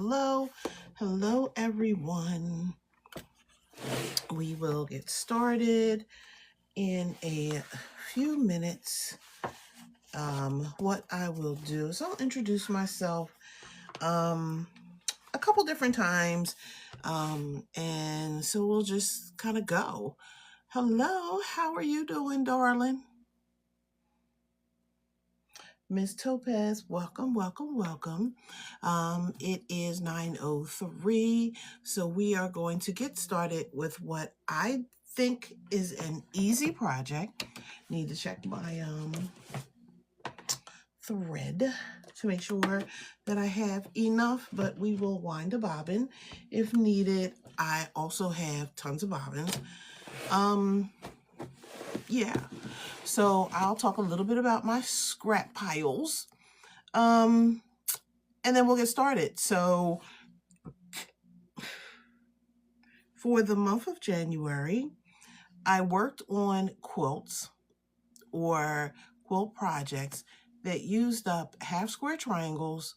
Hello everyone. We will get started in a few minutes. What I will do is I'll introduce myself a couple different times, and so we'll just kind of go. Hello, how are you doing, darling? Miss Topaz, welcome. It is 9:03, so we are going to get started with what I think is an easy project. Need to check my thread to make sure that I have enough, but we will wind a bobbin if needed. I also have tons of bobbins. Yeah. So I'll talk a little bit about my scrap piles. And then we'll get started. So for the month of January, I worked on quilts or quilt projects that used up half square triangles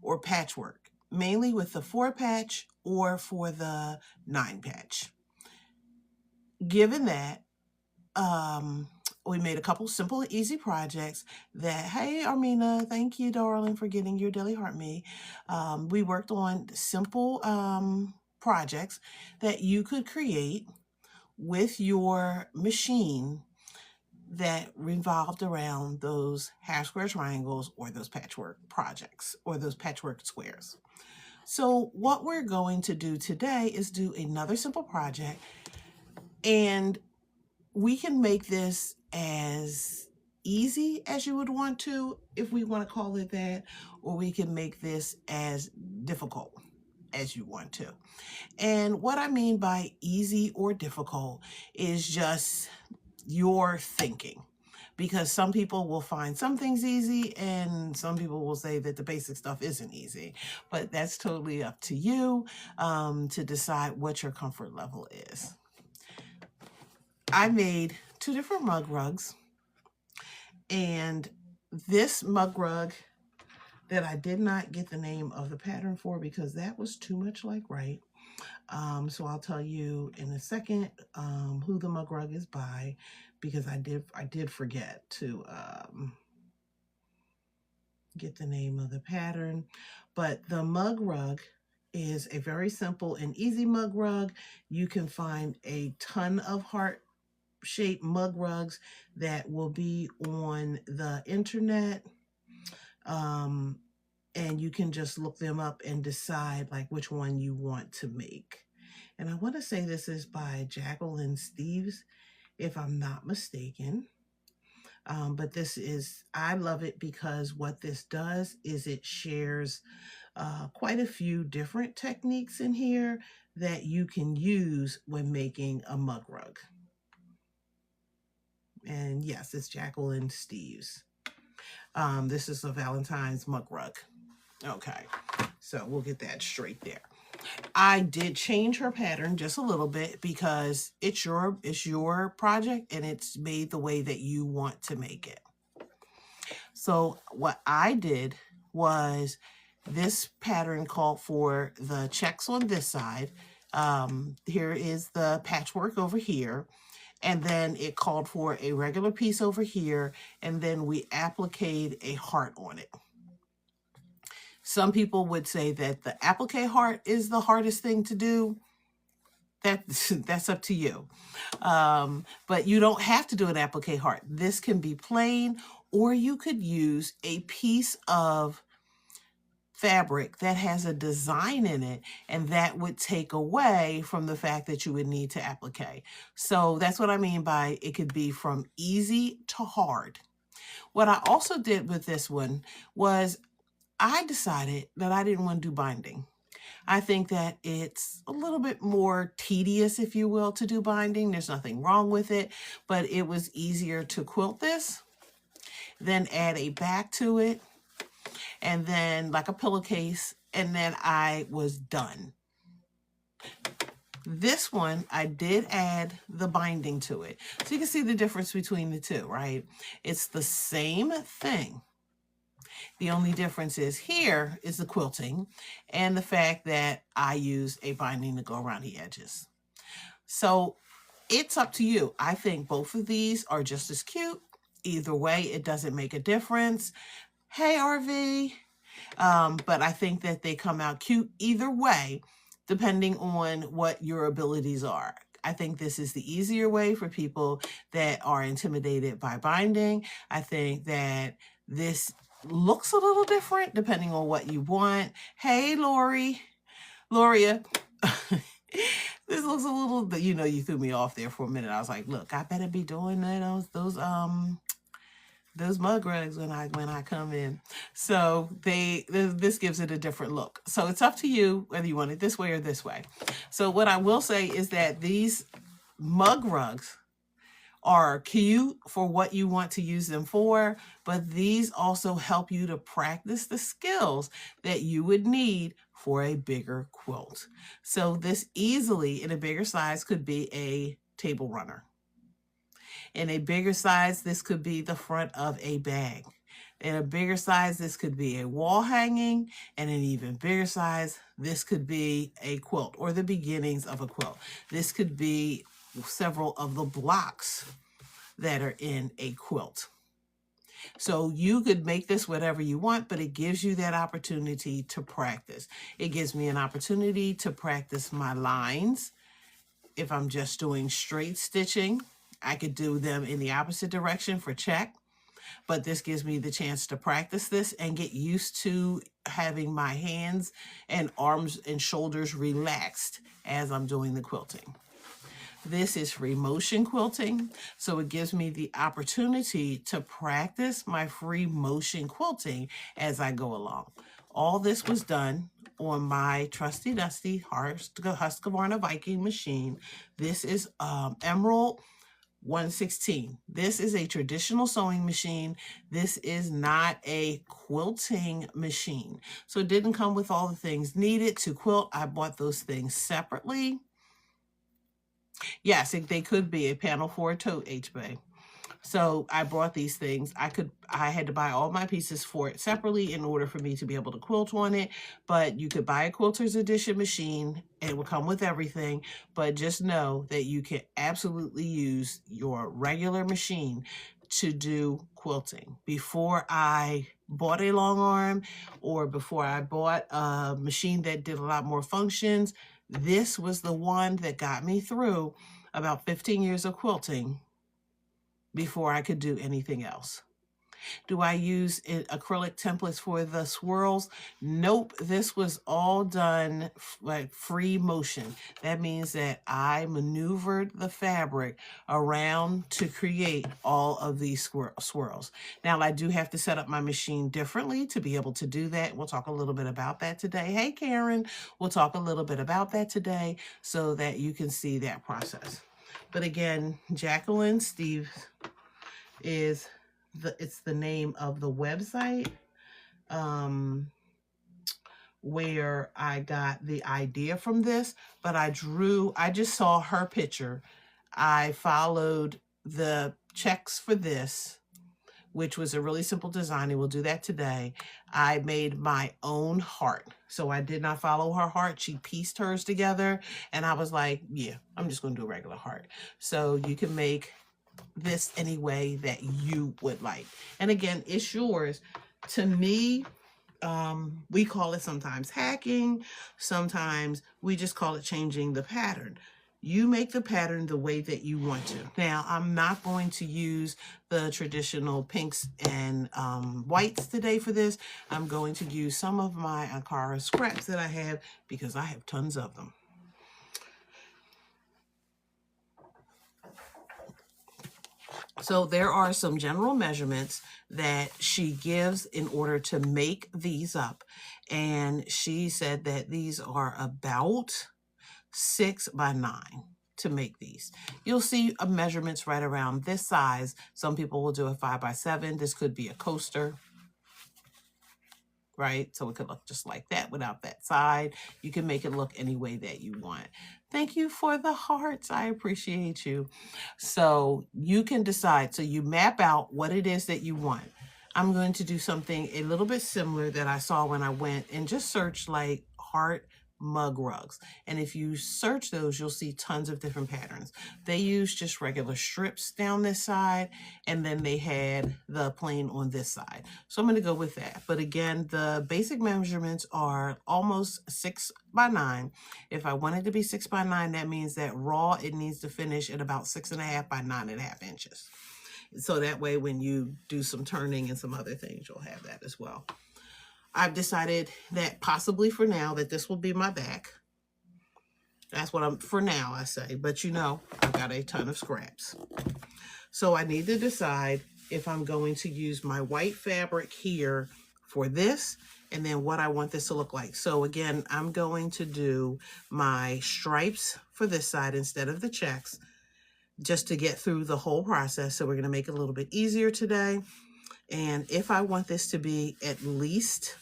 or patchwork, mainly with the 4-patch or for the 9-patch. Given that, we made a couple simple and easy projects that, hey, Armina, thank you, darling, for getting your Daily Heart Me. We worked on simple projects that you could create with your machine that revolved around those half square triangles or those patchwork projects or those patchwork squares. So what we're going to do today is do another simple project, and we can make this as easy as you would want to, if we want to call it that, or we can make this as difficult as you want to. And what I mean by easy or difficult is just your thinking, because some people will find some things easy and some people will say that the basic stuff isn't easy, but that's totally up to you to decide what your comfort level is. I made 2 different mug rugs, and this mug rug that I did not get the name of the pattern for because that was too much like right. So I'll tell you in a second who the mug rug is by, because I did forget to get the name of the pattern. But the mug rug is a very simple and easy mug rug. You can find a ton of heart-shaped mug rugs that will be on the internet. And you can just look them up and decide like which one you want to make. And I want to say this is by Jacqueline Steves, if I'm not mistaken. But I love it because what this does is it shares quite a few different techniques in here that you can use when making a mug rug. And yes, it's Jacqueline Steves. This is a Valentine's mug rug. Okay, so we'll get that straight there. I did change her pattern just a little bit because it's your project and it's made the way that you want to make it. So what I did was, this pattern called for the checks on this side. Here is the patchwork over here. And then it called for a regular piece over here. And then we appliqued a heart on it. Some people would say that the applique heart is the hardest thing to do. That's up to you. But you don't have to do an applique heart. This can be plain, or you could use a piece of fabric that has a design in it, and that would take away from the fact that you would need to applique. So that's what I mean by it could be from easy to hard. What I also did with this one was I decided that I didn't want to do binding. I think that it's a little bit more tedious, if you will, to do binding. There's nothing wrong with it, but it was easier to quilt this, then add a back to it, and then like a pillowcase, and then I was done. This one, I did add the binding to it. So you can see the difference between the two, right? It's the same thing. The only difference is here is the quilting and the fact that I use a binding to go around the edges. So it's up to you. I think both of these are just as cute. Either way, it doesn't make a difference. Hey, RV. But I think that they come out cute either way, depending on what your abilities are. I think this is the easier way for people that are intimidated by binding. I think that this looks a little different depending on what you want. Hey, Loria. This looks a little, you know, you threw me off there for a minute. I was like, look, I better be doing those mug rugs when I come in. So this gives it a different look. So it's up to you whether you want it this way or this way. So what I will say is that these mug rugs are cute for what you want to use them for, but these also help you to practice the skills that you would need for a bigger quilt. So this easily in a bigger size could be a table runner. In a bigger size, this could be the front of a bag. In a bigger size, this could be a wall hanging, and an even bigger size, this could be a quilt or the beginnings of a quilt. This could be several of the blocks that are in a quilt. So you could make this whatever you want, but it gives you that opportunity to practice. It gives me an opportunity to practice my lines. If I'm just doing straight stitching, I could do them in the opposite direction for check, but this gives me the chance to practice this and get used to having my hands and arms and shoulders relaxed as I'm doing the quilting. This is free motion quilting, so it gives me the opportunity to practice my free motion quilting as I go along. All this was done on my trusty dusty Husqvarna Viking machine. This is Emerald 116. This is a traditional sewing machine. This is not a quilting machine. So it didn't come with all the things needed to quilt. I bought those things separately. Yes, they could be a panel for a tote HB. So I brought these things. I had to buy all my pieces for it separately in order for me to be able to quilt on it. But you could buy a Quilter's Edition machine. It will come with everything. But just know that you can absolutely use your regular machine to do quilting. Before I bought a long arm, or before I bought a machine that did a lot more functions, this was the one that got me through about 15 years of quilting before I could do anything else. Do I use acrylic templates for the swirls? Nope. This was all done like free motion. That means that I maneuvered the fabric around to create all of these swirls. Now, I do have to set up my machine differently to be able to do that. We'll talk a little bit about that today. Hey, Karen, we'll talk a little bit about that today so that you can see that process. But again, Jacqueline Steve is it's the name of the website where I got the idea from this, but I just saw her picture. I followed the checks for this, which was a really simple design, and we'll do that today. I made my own heart. So I did not follow her heart. She pieced hers together, and I was like, yeah, I'm just going to do a regular heart. So you can make this any way that you would like. And again, it's yours. To me, we call it sometimes hacking. Sometimes we just call it changing the pattern. You make the pattern the way that you want to. Now, I'm not going to use the traditional pinks and whites today for this. I'm going to use some of my Ankara scraps that I have because I have tons of them. So there are some general measurements that she gives in order to make these up. And she said that these are about 6 by 9 to make these. You'll see measurements right around this size. Some people will do a 5 by 7. This could be a coaster, right? So it could look just like that without that side. You can make it look any way that you want. Thank you for the hearts. I appreciate you. So you can decide. So you map out what it is that you want. I'm going to do something a little bit similar that I saw when I went and just searched like heart mug rugs. And if you search those, you'll see tons of different patterns. They use just regular strips down this side, and then they had the plain on this side. So I'm going to go with that. But again, the basic measurements are almost 6 by 9. If I want it to be 6 by 9, that means that raw, it needs to finish at about 6.5 by 9.5 inches. So that way, when you do some turning and some other things, you'll have that as well. I've decided that possibly for now that this will be my back. That's what for now I say, but you know, I've got a ton of scraps. So I need to decide if I'm going to use my white fabric here for this, and then what I want this to look like. So again, I'm going to do my stripes for this side instead of the checks, just to get through the whole process. So we're going to make it a little bit easier today. And if I want this to be at least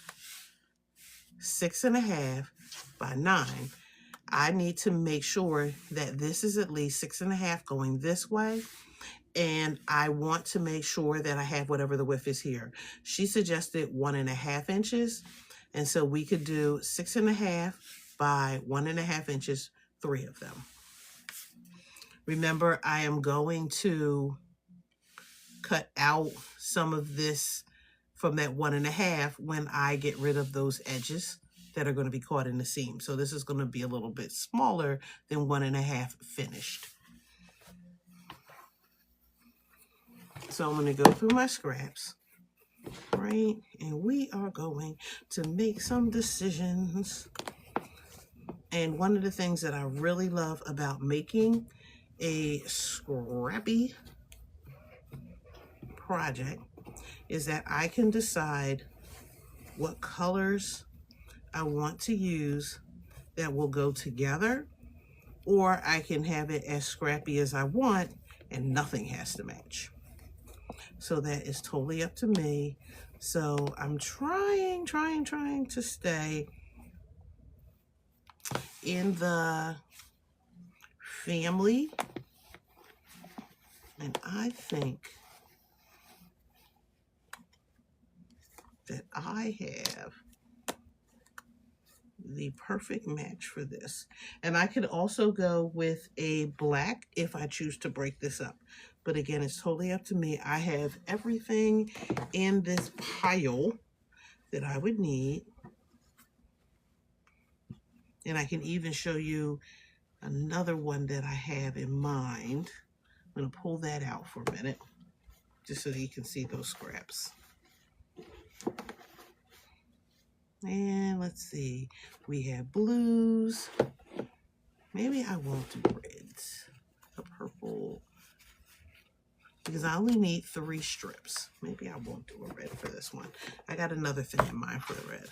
6.5 by 9, I need to make sure that this is at least 6.5 going this way. And I want to make sure that I have whatever the width is here. She suggested 1.5 inches. And so we could do 6.5 by 1.5 inches, 3 of them. Remember, I am going to cut out some of this from that 1.5 when I get rid of those edges that are going to be caught in the seam. So this is going to be a little bit smaller than 1.5 finished. So I'm going to go through my scraps, right? And we are going to make some decisions. And one of the things that I really love about making a scrappy project is that I can decide what colors I want to use that will go together, or I can have it as scrappy as I want and nothing has to match. So that is totally up to me. So I'm trying to stay in the family, and I think that I have the perfect match for this. And I could also go with a black if I choose to break this up. But again, it's totally up to me. I have everything in this pile that I would need. And I can even show you another one that I have in mind. I'm going to pull that out for a minute, just so that you can see those scraps. And let's see, we have blues. Maybe I won't do reds, a purple, because I only need 3 strips. Maybe I won't do a red for this one. I got another thing in mind for the red.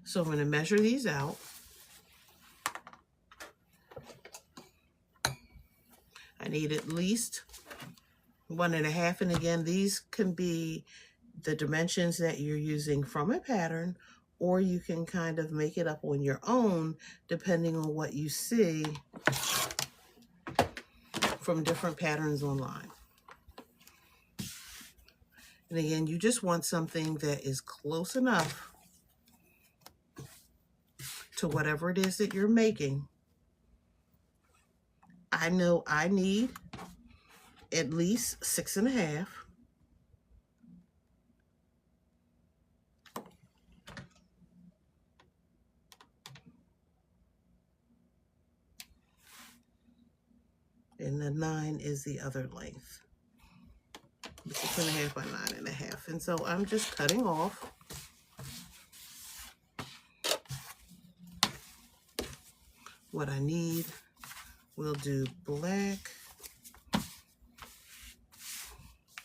So I'm going to measure these out. I need at least 1.5, and again, these can be the dimensions that you're using from a pattern, or you can kind of make it up on your own depending on what you see from different patterns online. And again, you just want something that is close enough to whatever it is that you're making. I know I need at least 6.5. And the 9 is the other length. 6.5 by 9.5. And so I'm just cutting off. What I need, we'll do black,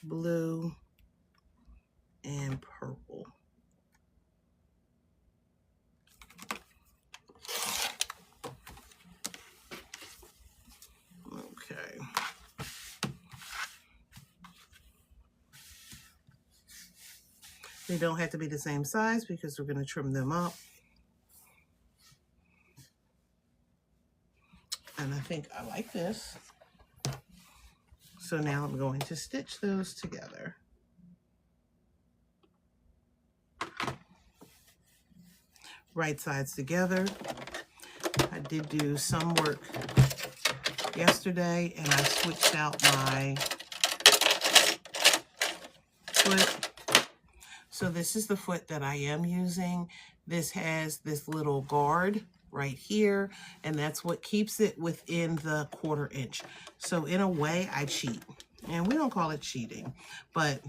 blue, and purple. Okay. They don't have to be the same size because we're going to trim them up. think I like this. So now I'm going to stitch those together. Right sides together. I did do some work yesterday and I switched out my foot. So this is the foot that I am using. This has this little guard right here, and that's what keeps it within the 1/4 inch. So in a way, I cheat. And we don't call it cheating, but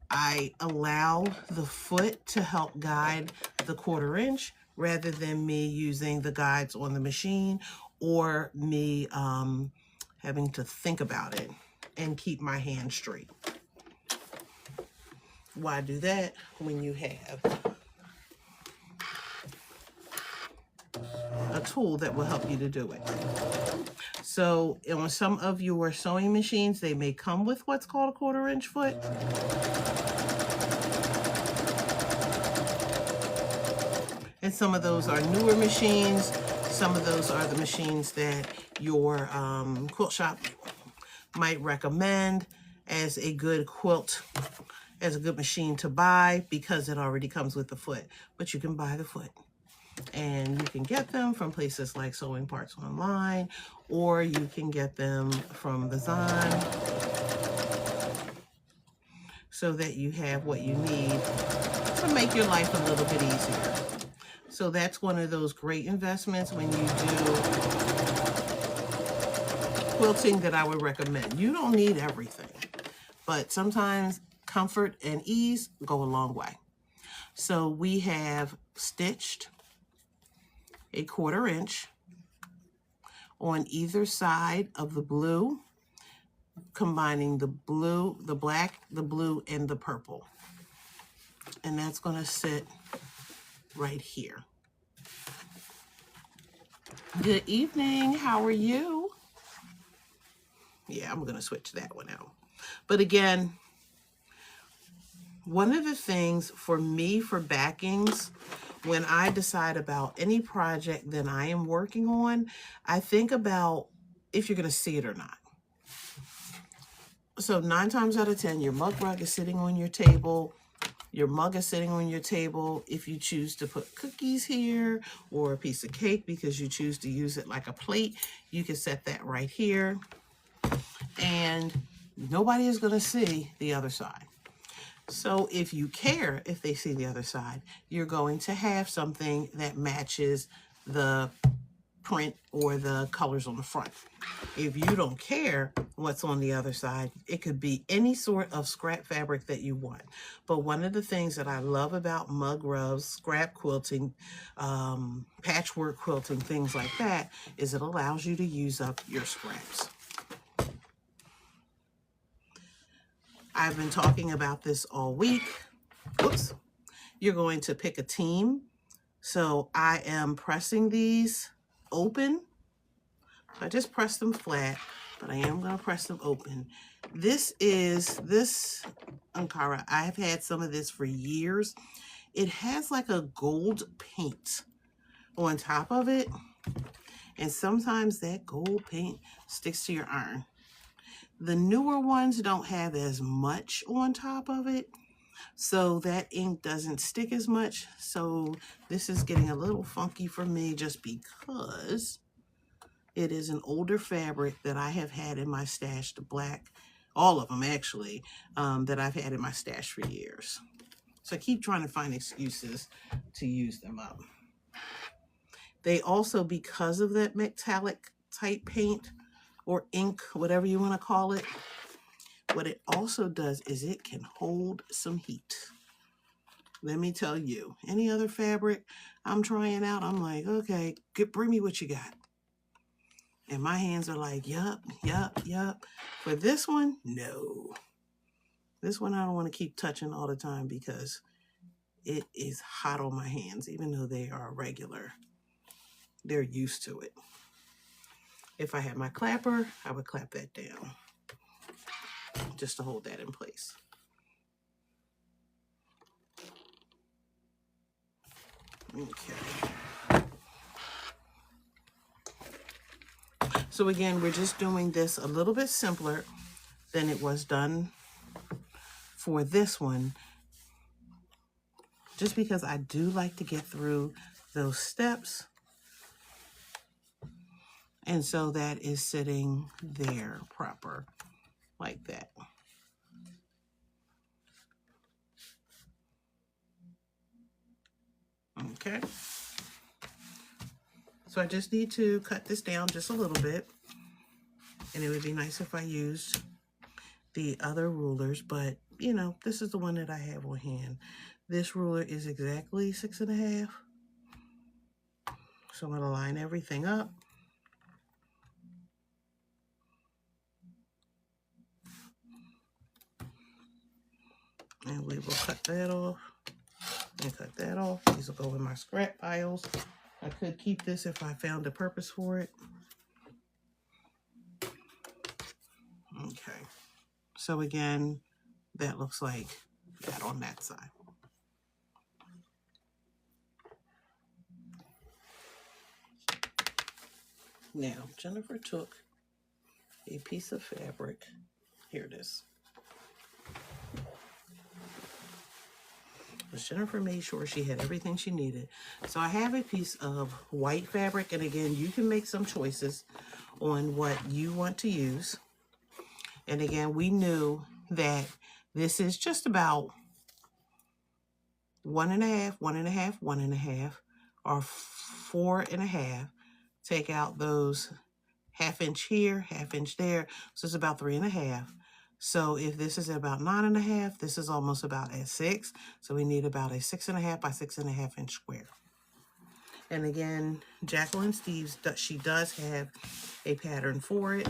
I allow the foot to help guide the 1/4 inch rather than me using the guides on the machine or me having to think about it and keep my hand straight. Why do that when you have a tool that will help you to do it? So on some of your sewing machines, they may come with what's called a 1/4 inch foot. And some of those are newer machines. Some of those are the machines that your quilt shop might recommend as a good quilt, as a good machine to buy because it already comes with the foot. But you can buy the foot. And you can get them from places like Sewing Parts Online, or you can get them from the Zon, so that you have what you need to make your life a little bit easier. So that's one of those great investments when you do quilting that I would recommend. You don't need everything, but sometimes comfort and ease go a long way. So we have stitched a 1/4 inch on either side of the blue, combining the blue, the black, the blue, and the purple. And that's going to sit right here. Good evening. How are you? Yeah, I'm going to switch that one out. But again, one of the things for me for backings, when I decide about any project that I am working on, I think about if you're going to see it or not. So 9 times out of 10, your mug rug is sitting on your table. Your mug is sitting on your table. If you choose to put cookies here or a piece of cake because you choose to use it like a plate, you can set that right here. And nobody is going to see the other side. So if you care if they see the other side, you're going to have something that matches the print or the colors on the front. If you don't care what's on the other side, it could be any sort of scrap fabric that you want. But one of the things that I love about mug rugs, scrap quilting, patchwork quilting, things like that, is it allows you to use up your scraps. I've been talking about this all week. Oops. You're going to pick a team. So I am pressing these open. I just press them flat, but I am going to press them open. This Ankara. I've had some of this for years. It has like a gold paint on top of it. And sometimes that gold paint sticks to your iron. The newer ones don't have as much on top of it, so that ink doesn't stick as much. So this is getting a little funky for me just because it is an older fabric that I have had in my stash, the black, all of them actually, that I've had in my stash for years. So I keep trying to find excuses to use them up. They also, because of that metallic type paint, or ink, whatever you want to call it, what it also does is it can hold some heat. Let me tell you, any other fabric I'm trying out, I'm like, okay, bring me what you got. And my hands are like, yup, yup, yup. For this one, no. This one I don't want to keep touching all the time because it is hot on my hands, even though they are regular. They're used to it. If I had my clapper, I would clap that down just to hold that in place. Okay. So again, we're just doing this a little bit simpler than it was done for this one, just because I do like to get through those steps. And so that is sitting there proper, like that. Okay. So I just need to cut this down just a little bit. And it would be nice if I used the other rulers, but you know, this is the one that I have on hand. This ruler is exactly 6.5. So I'm going to line everything up. And we will cut that off and cut that off. These will go in my scrap piles. I could keep this if I found a purpose for it. Okay. So again, that looks like that on that side. Now, Jennifer took a piece of fabric. Here it is. Jennifer made sure she had everything she needed. So I have a piece of white fabric, and again, you can make some choices on what you want to use. And again, we knew that this is just about 1.5, 1.5, 1.5, or 4.5. Take out those 1/2 inch here, 1/2 inch there. So it's about 3.5. So if this is about 9.5, this is almost about at 6. So we need about a 6.5 by 6.5 inch square. And again, Jacqueline Steves, she does have a pattern for it.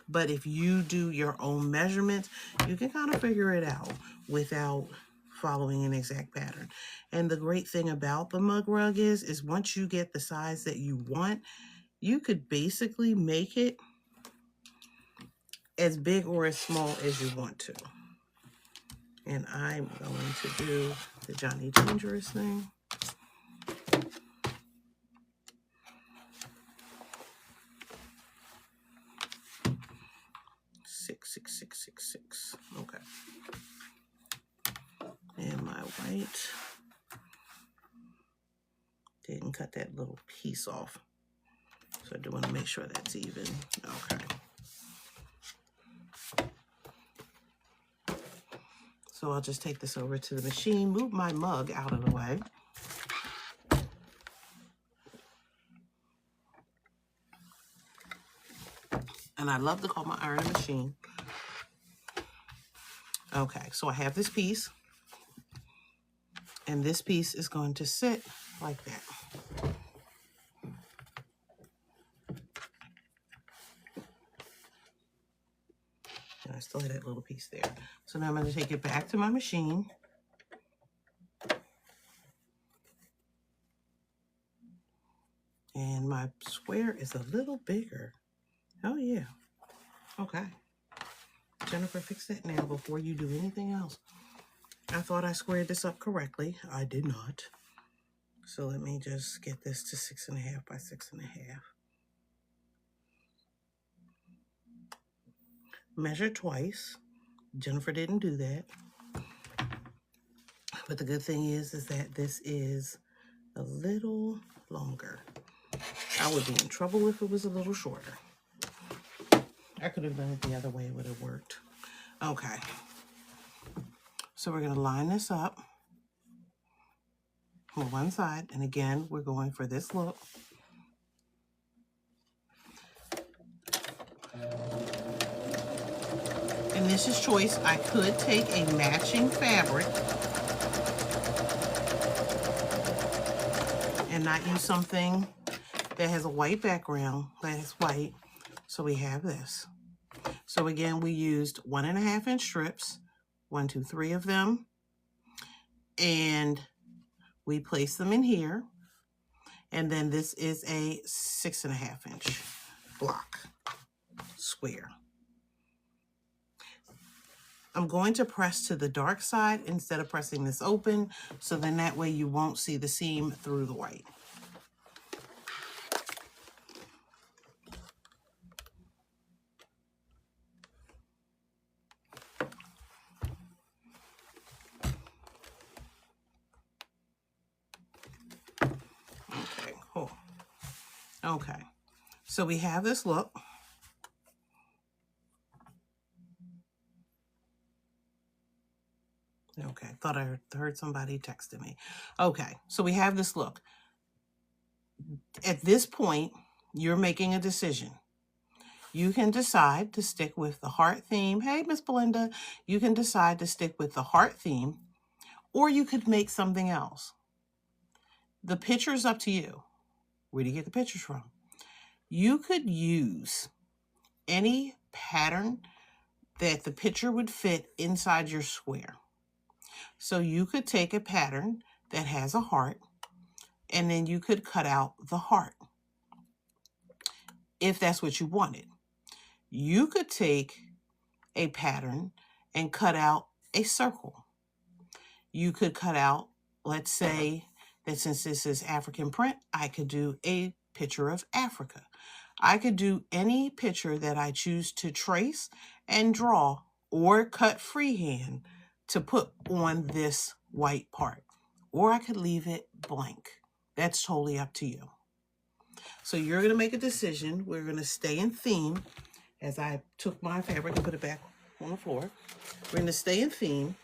But if you do your own measurements, you can kind of figure it out without following an exact pattern. And the great thing about the mug rug is once you get the size that you want, you could basically make it as big or as small as you want to. And I'm going to do the Johnny Dangerous thing. 6, 6, 6, 6, 6. Okay. And my white. Didn't cut that little piece off. So I do want to make sure that's even. Okay. So I'll just take this over to the machine, move my mug out of the way. And I love to call my ironing machine. Okay, so I have this piece. And this piece is going to sit like that. And I still have that little piece there. So now I'm going to take it back to my machine. And my square is a little bigger. Oh, yeah. Okay. Jennifer, fix that now before you do anything else. I thought I squared this up correctly. I did not. So let me just get this to 6.5 by 6.5. Measure twice. Jennifer didn't do that. But the good thing is that this is a little longer. I would be in trouble if it was a little shorter. I could have done it the other way, it would have worked. Okay. So we're going to line this up on one side. And again, we're going for this look. And this is choice. I could take a matching fabric and not use something that has a white background, that is white. So we have this. So again, we used 1.5 inch strips, 1, 2, 3 of them. And we place them in here. And then this is a 6.5 inch block square. I'm going to press to the dark side instead of pressing this open, so then that way you won't see the seam through the white. Okay, so we have this look. Okay, thought I heard somebody texting me. Okay, so we have this look. At this point, you're making a decision. You can decide to stick with the heart theme. Hey, Miss Belinda, you can decide to stick with the heart theme, or you could make something else. The picture is up to you. Where do you get the pictures from? You could use any pattern that the picture would fit inside your square. So you could take a pattern that has a heart, and then you could cut out the heart if that's what you wanted. You could take a pattern and cut out a circle. You could cut out, let's say that since this is African print, I could do a picture of Africa. I could do any picture that I choose to trace and draw or cut freehand to put on this white part. Or I could leave it blank. That's totally up to you. So you're going to make a decision. We're going to stay in theme. As I took my fabric and put it back on the floor, we're going to stay in theme.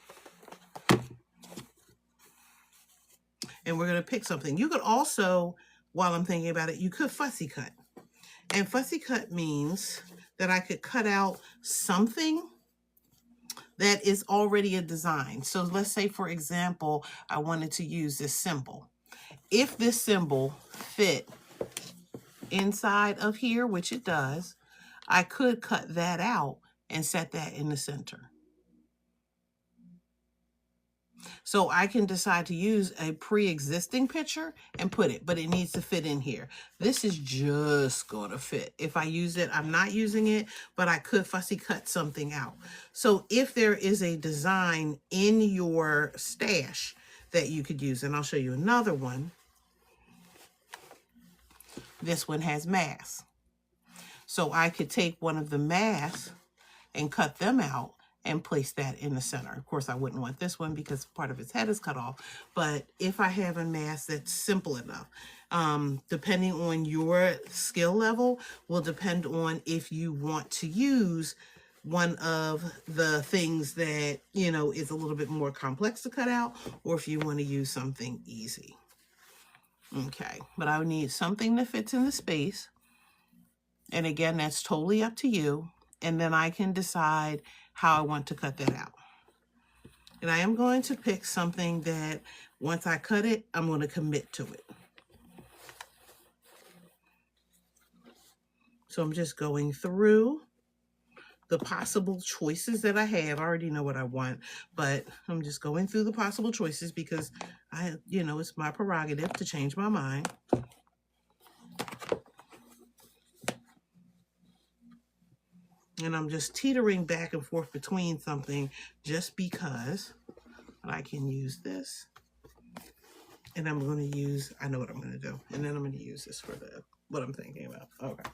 And we're going to pick something. You could also, while I'm thinking about it, you could fussy cut. And fussy cut means that I could cut out something that is already a design. So let's say, for example, I wanted to use this symbol. If this symbol fit inside of here, which it does, I could cut that out and set that in the center. So I can decide to use a pre-existing picture and put it, but it needs to fit in here. This is just going to fit. If I use it, I'm not using it, but I could fussy cut something out. So if there is a design in your stash that you could use, and I'll show you another one. This one has masks. So I could take one of the masks and cut them out and place that in the center. Of course, I wouldn't want this one because part of its head is cut off. But if I have a mask that's simple enough, depending on your skill level, will depend on if you want to use one of the things that, you know, is a little bit more complex to cut out, or if you want to use something easy. Okay, but I would need something that fits in the space. And again, that's totally up to you. And then I can decide how I want to cut that out. And I am going to pick something that once I cut it, I'm going to commit to it. So I'm just going through the possible choices that I have. I already know what I want, but I'm just going through the possible choices because it's my prerogative to change my mind. And I'm just teetering back and forth between something just because I can use this. And I'm going to use, I know what I'm going to do. And then I'm going to use this for what I'm thinking about. Okay.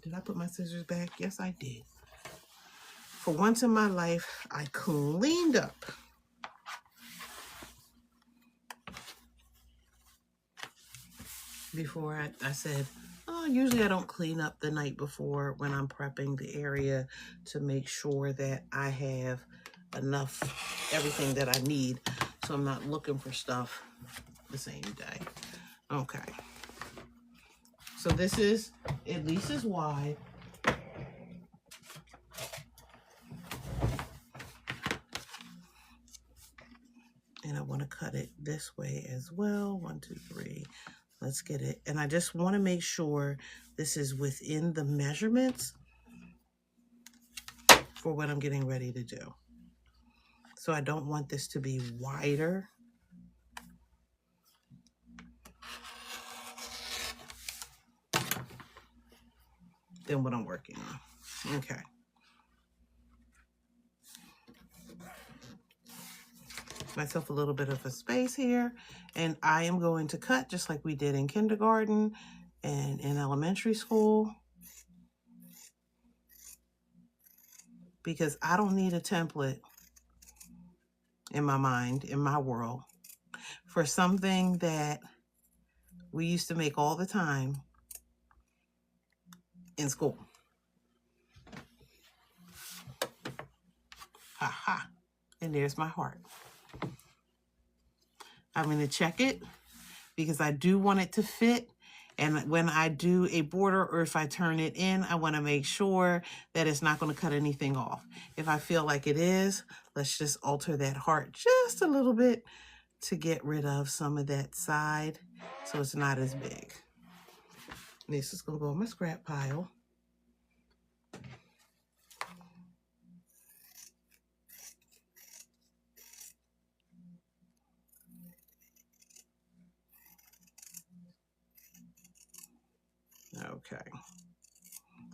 Did I put my scissors back? Yes, I did. For once in my life, I cleaned up. Before I said, usually I don't clean up the night before when I'm prepping the area to make sure that I have enough, everything that I need, so I'm not looking for stuff the same day. Okay. So this is at least as wide. And I want to cut it this way as well. 1, 2, 3. Let's get it. And I just want to make sure this is within the measurements for what I'm getting ready to do. So I don't want this to be wider than what I'm working on. Okay. Myself a little bit of a space here, and I am going to cut just like we did in kindergarten and in elementary school, because I don't need a template in my mind, in my world, for something that we used to make all the time in school. Ha ha. And there's my heart. I'm going to check it because I do want it to fit. And when I do a border or if I turn it in, I want to make sure that it's not going to cut anything off. If I feel like it is, let's just alter that heart just a little bit to get rid of some of that side so it's not as big. This is going to go in my scrap pile. Okay.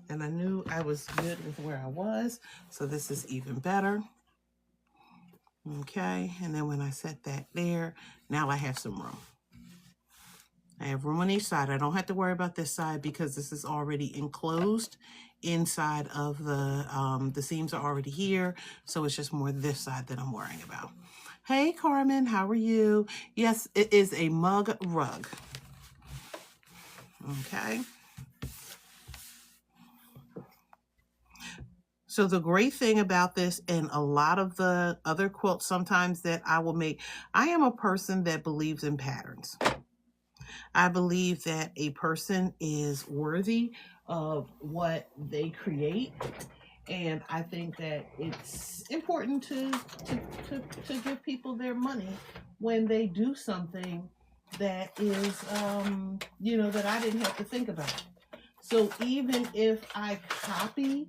And I knew I was good with where I was, so this is even better. Okay, and then when I set that there, now I have some room. I have room on each side. I don't have to worry about this side because this is already enclosed inside of the seams are already here, so it's just more this side that I'm worrying about. Hey, Carmen, how are you? Yes, it is a mug rug. Okay. So the great thing about this and a lot of the other quilts sometimes that I will make, I am a person that believes in patterns. I believe that a person is worthy of what they create. And I think that it's important to give people their money when they do something that is, you know, that I didn't have to think about. So even if I copy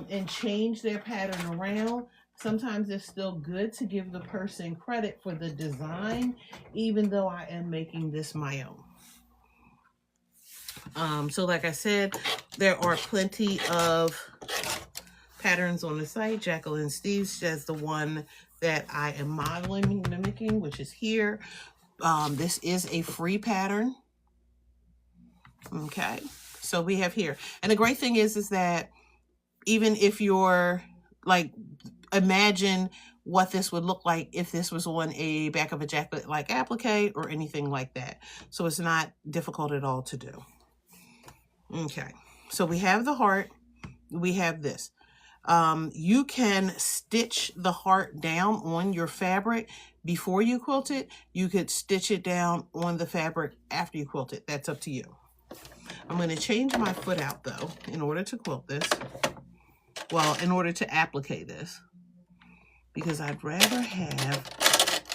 and change their pattern around, sometimes it's still good to give the person credit for the design, even though I am making this my own. So like I said, there are plenty of patterns on the site. Jacqueline Steve says the one that I am modeling, mimicking, which is here. This is a free pattern. Okay, so we have here. And the great thing is that even if you're like, imagine what this would look like if this was on a back of a jacket like applique or anything like that. So it's not difficult at all to do. Okay, so we have the heart, we have this. You can stitch the heart down on your fabric before you quilt it. You could stitch it down on the fabric after you quilt it. That's up to you. I'm going to change my foot out though in order to quilt this. Well, in order to applique this, because I'd rather have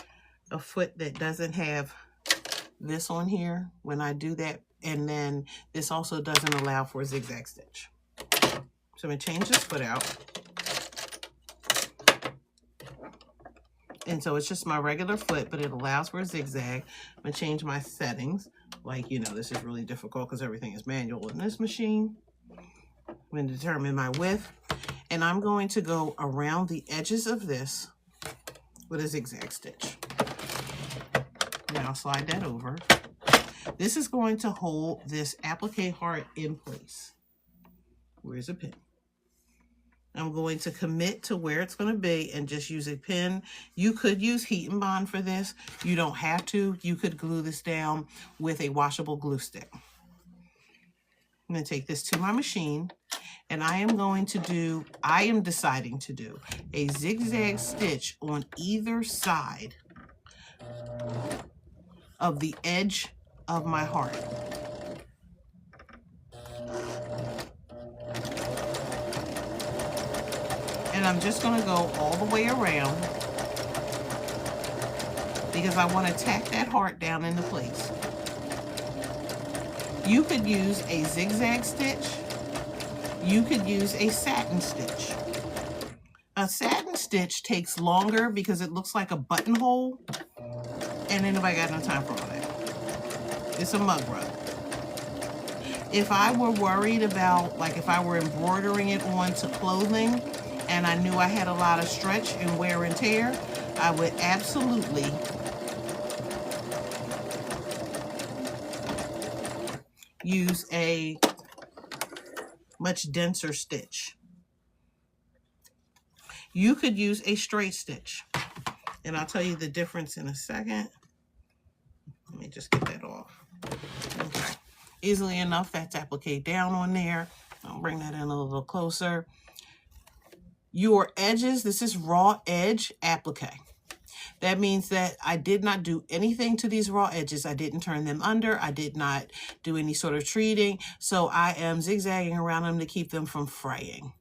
a foot that doesn't have this on here when I do that. And then this also doesn't allow for a zigzag stitch. So I'm going to change this foot out. And so it's just my regular foot, but it allows for a zigzag. I'm going to change my settings. Like, you know, this is really difficult because everything is manual in this machine. I'm going to determine my width. And I'm going to go around the edges of this with a zigzag stitch. Now I'll slide that over. This is going to hold this applique heart in place. Where's a pin? I'm going to commit to where it's going to be and just use a pin. You could use heat and bond for this. You don't have to. You could glue this down with a washable glue stick. I'm going to take this to my machine and I am deciding to do a zigzag stitch on either side of the edge of my heart. And I'm just going to go all the way around because I want to tack that heart down into place. You could use a zigzag stitch. You could use a satin stitch. A satin stitch takes longer because it looks like a buttonhole, and ain't nobody got no time for all that. It's a mug rug. If I were worried about, like if I were embroidering it onto clothing and I knew I had a lot of stretch and wear and tear, I would absolutely use a much denser stitch. You could use a straight stitch, and I'll tell you the difference in a second. Let me just get that off. Okay. Easily enough, that's applique down on there. I'll bring that in a little closer. Your edges, this is raw edge applique. That means that I did not do anything to these raw edges. I didn't turn them under. I did not do any sort of treating. So I am zigzagging around them to keep them from fraying.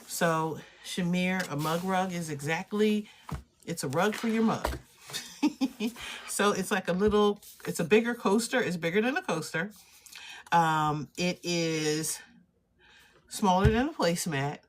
So Shamir, a mug rug is exactly, it's a rug for your mug. So it's like a little, it's a bigger coaster. It's bigger than a coaster. It is smaller than a placemat.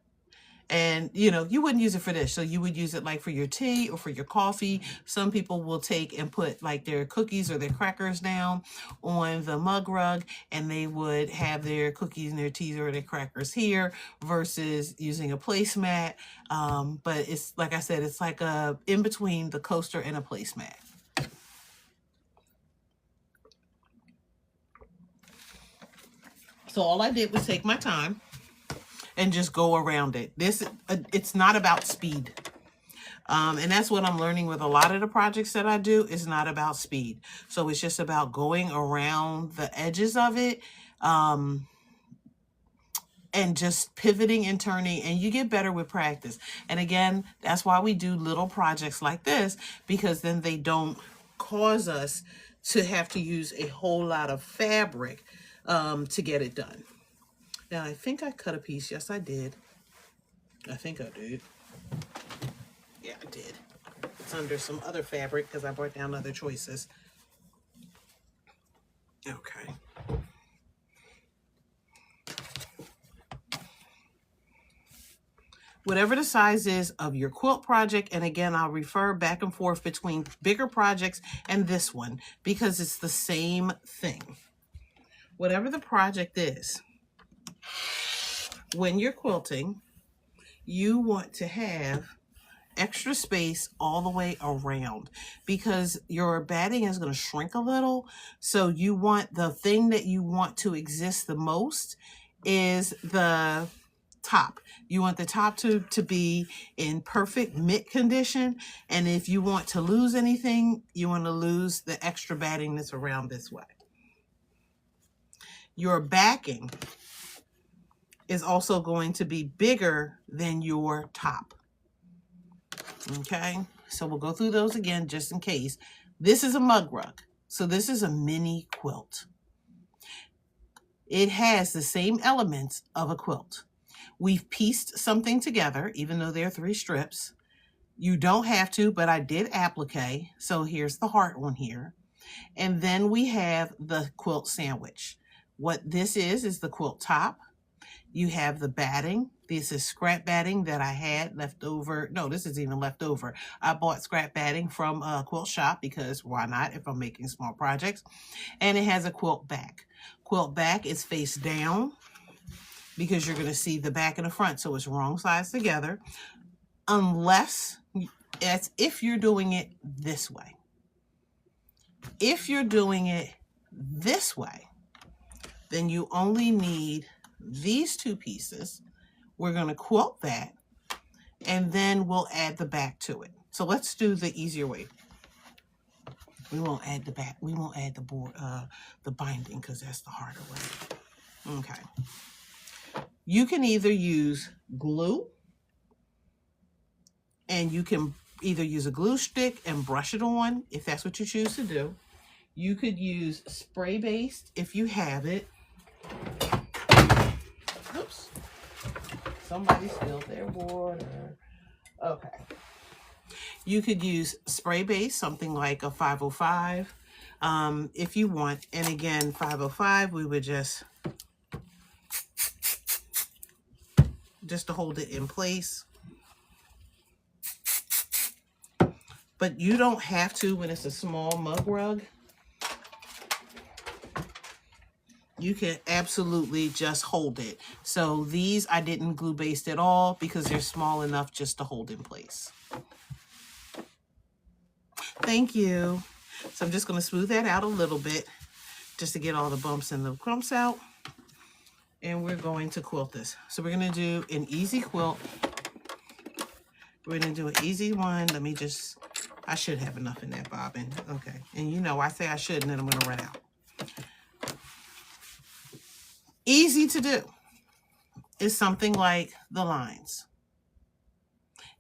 And, you know, you wouldn't use it for this. So you would use it like for your tea or for your coffee. Some people will take and put like their cookies or their crackers down on the mug rug, and they would have their cookies and their teas or their crackers here versus using a placemat. But it's, like I said, it's like a in between the coaster and a placemat. So all I did was take my time and just go around it. It's not about speed. And that's what I'm learning with a lot of the projects that I do. Is not about speed. So it's just about going around the edges of it, and just pivoting and turning, and you get better with practice. And again, that's why we do little projects like this, because then they don't cause us to have to use a whole lot of fabric to get it done. Now, I think I cut a piece. Yes, I did. I think I did. Yeah, I did. It's under some other fabric because I brought down other choices. Okay. Whatever the size is of your quilt project, and again, I'll refer back and forth between bigger projects and this one because it's the same thing. Whatever the project is, when you're quilting, you want to have extra space all the way around because your batting is going to shrink a little. So you want the thing that you want to exist the most is the top. You want the top to be in perfect mitt condition. And if you want to lose anything, you want to lose the extra batting that's around this way. Your backing is also going to be bigger than your top. Okay, so we'll go through those again just in case. This is a mug rug. So this is a mini quilt. It has the same elements of a quilt. We've pieced something together, even though there are 3 strips. You don't have to, but I did applique. So here's the heart on here. And then we have the quilt sandwich. What this is the quilt top. You have the batting. This is scrap batting that I had left over. No, this is even left over. I bought scrap batting from a quilt shop because why not if I'm making small projects. And it has a quilt back. Quilt back is face down because you're going to see the back and the front. So it's wrong sides together. Unless, it's if you're doing it this way. If you're doing it this way, then you only need these 2 pieces. We're going to quilt that, and then we'll add the back to it. So let's do the easier way. We won't add the back. We won't add the board, the binding, because that's the harder way. Okay. You can either use glue, and you can either use a glue stick and brush it on, if that's what you choose to do. You could use spray-based if you have it. Oops. Somebody spilled their water. Okay. You could use spray-based, something like a 505, if you want. And again, 505, we would just to hold it in place. But you don't have to when it's a small mug rug. You can absolutely just hold it. So these I didn't glue baste at all because they're small enough just to hold in place. Thank you. So I'm just going to smooth that out a little bit just to get all the bumps and the clumps out. And we're going to quilt this. So we're going to do an easy quilt. We're going to do an easy one. Let me just, I should have enough in that bobbin. Okay. And you know, I say I should, and then I'm going to run out. Easy to do is something like the lines.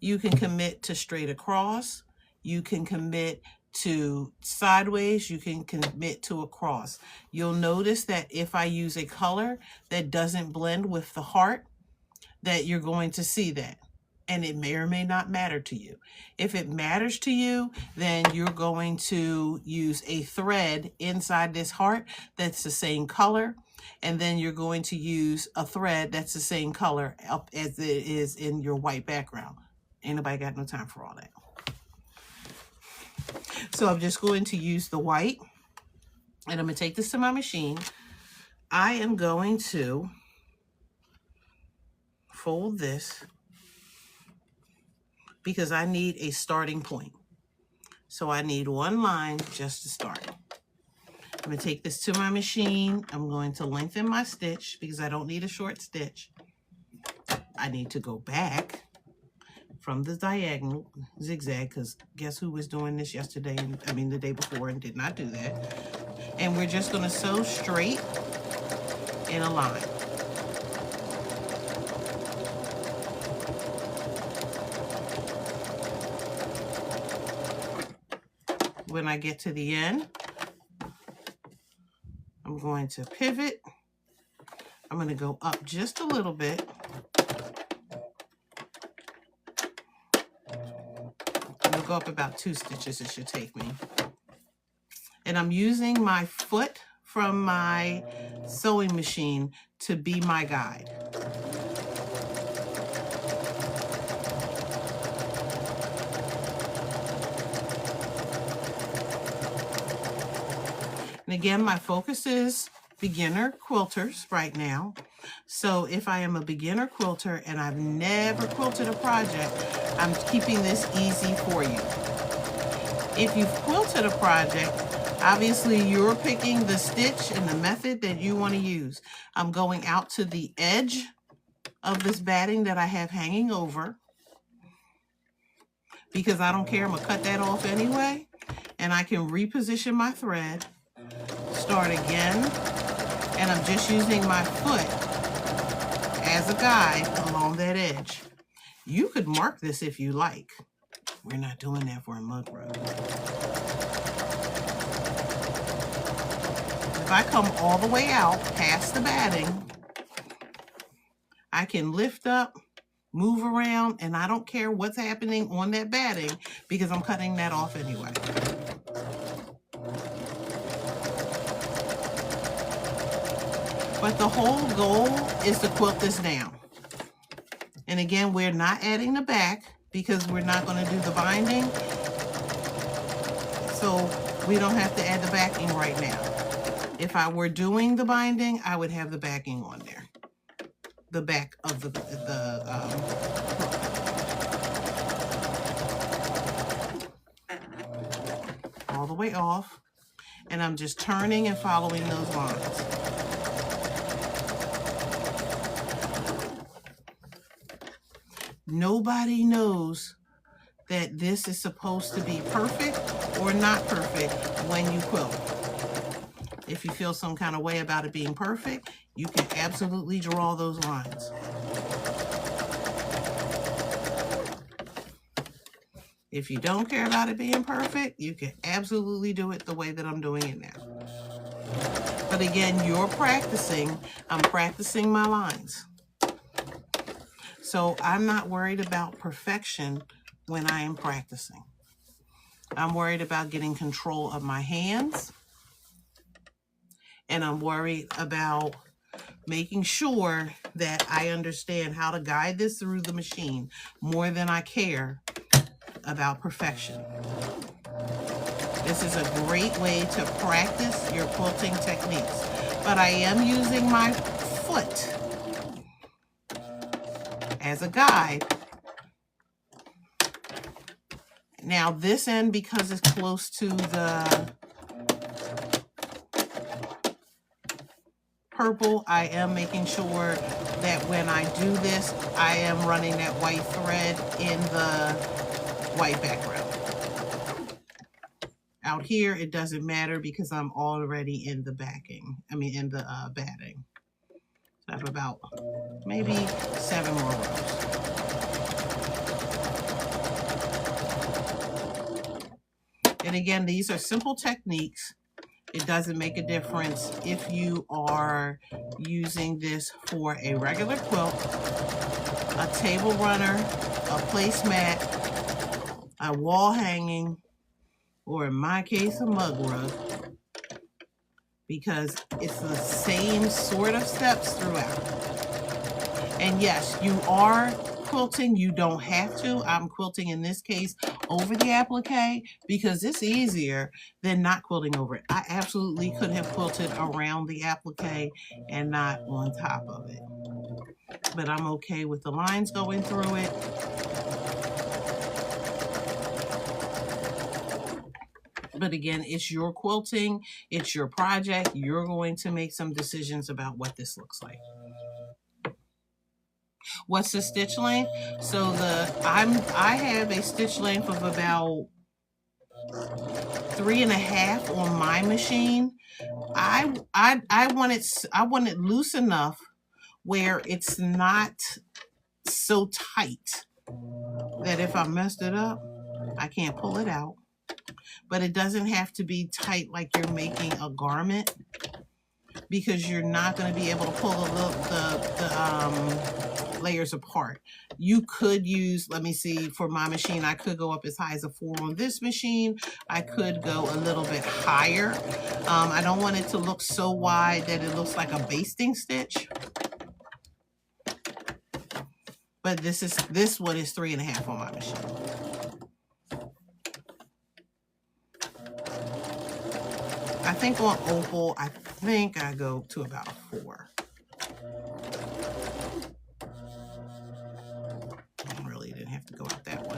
You can commit to straight across. You can commit to sideways. You can commit to across. You'll notice that if I use a color that doesn't blend with the heart, that you're going to see that. And it may or may not matter to you. If it matters to you, then you're going to use a thread inside this heart that's the same color. And then you're going to use a thread that's the same color up as it is in your white background. Ain't nobody got no time for all that. So I'm just going to use the white, and I'm going to take this to my machine. I am going to fold this because I need a starting point. So I need one line just to start. I'm going to take this to my machine. I'm going to lengthen my stitch because I don't need a short stitch. I need to go back from the diagonal zigzag, because guess who was doing this yesterday, the day before, and did not do that. And we're just going to sew straight in a line. When I get to the end, I'm going to pivot. I'm going to go up just a little bit. I'm going to go up about 2 stitches, it should take me. And I'm using my foot from my sewing machine to be my guide. And again, my focus is beginner quilters right now. So if I am a beginner quilter and I've never quilted a project, I'm keeping this easy for you. If you've quilted a project, obviously you're picking the stitch and the method that you want to use. I'm going out to the edge of this batting that I have hanging over because I don't care. I'm going to cut that off anyway. And I can reposition my thread, start again, and I'm just using my foot as a guide along that edge. You could mark this if you like. We're not doing that for a mug rug. If I come all the way out past the batting, I can lift up, move around, and I don't care what's happening on that batting because I'm cutting that off anyway. But the whole goal is to quilt this down. And again, we're not adding the back because we're not going to do the binding. So we don't have to add the backing right now. If I were doing the binding, I would have the backing on there. The back of all the way off. And I'm just turning and following those lines. Nobody knows that this is supposed to be perfect or not perfect when you quilt. If you feel some kind of way about it being perfect, you can absolutely draw those lines. If you don't care about it being perfect, you can absolutely do it the way that I'm doing it now. But again, you're practicing. I'm practicing my lines. So I'm not worried about perfection when I am practicing. I'm worried about getting control of my hands. And I'm worried about making sure that I understand how to guide this through the machine more than I care about perfection. This is a great way to practice your quilting techniques. But I am using my foot as a guide. Now this end, because it's close to the purple, I am making sure that when I do this, I am running that white thread in the white background. Out here, it doesn't matter because I'm already in the backing. In the batting. So I have about maybe 7 more rows. And again, these are simple techniques. It doesn't make a difference if you are using this for a regular quilt, a table runner, a placemat, a wall hanging, or in my case, a mug rug, because it's the same sort of steps throughout. And yes, you are quilting. You don't have to. I'm quilting in this case over the applique because it's easier than not quilting over it. I absolutely could have quilted around the applique and not on top of it. But I'm okay with the lines going through it. But again, it's your quilting, it's your project. You're going to make some decisions about what this looks like. What's the stitch length? So I have a stitch length of about 3.5 on my machine. I want it loose enough where it's not so tight that if I messed it up, I can't pull it out. But it doesn't have to be tight like you're making a garment, because you're not going to be able to pull the layers apart. You could use, let me see, for my machine, I could go up as high as a 4 on this machine. I could go a little bit higher. I don't want it to look so wide that it looks like a basting stitch. But this one is 3.5 on my machine. I think on opal, I go to about a 4. I really didn't have to go out that way.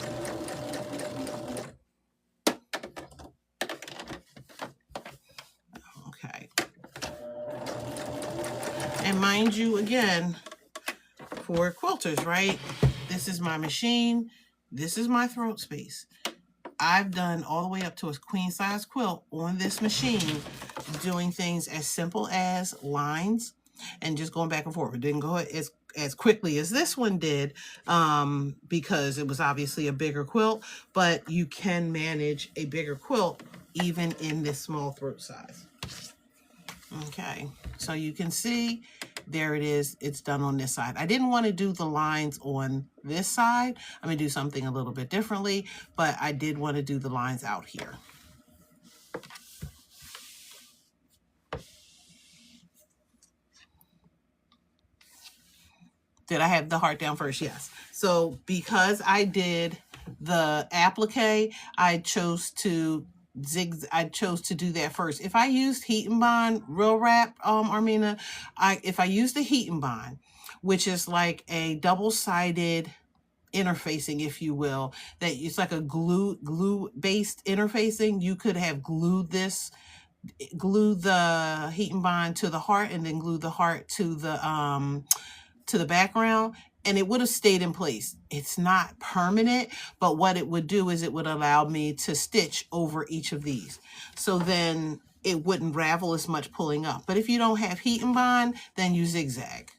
Okay. And mind you, again, for quilters, right? This is my machine. This is my throat space. I've done all the way up to a queen size quilt on this machine, doing things as simple as lines and just going back and forth. It didn't go as quickly as this one did, because it was obviously a bigger quilt, but you can manage a bigger quilt even in this small throat size. Okay, so you can see there it is. It's done on this side. I didn't want to do the lines on this side. I'm going to do something a little bit differently, but I did want to do the lines out here. Did I have the heart down first? Yes. So because I did the applique, I chose to do that first. If I used heat and bond real wrap, Armina, if I used the heat and bond, which is like a double-sided interfacing, if you will, that it's like a glue based interfacing, you could have glue the heat and bond to the heart and then glue the heart to the background, and it would have stayed in place. It's not permanent, but what it would do is it would allow me to stitch over each of these. So then it wouldn't ravel as much pulling up. But if you don't have heat and bond, then you zigzag.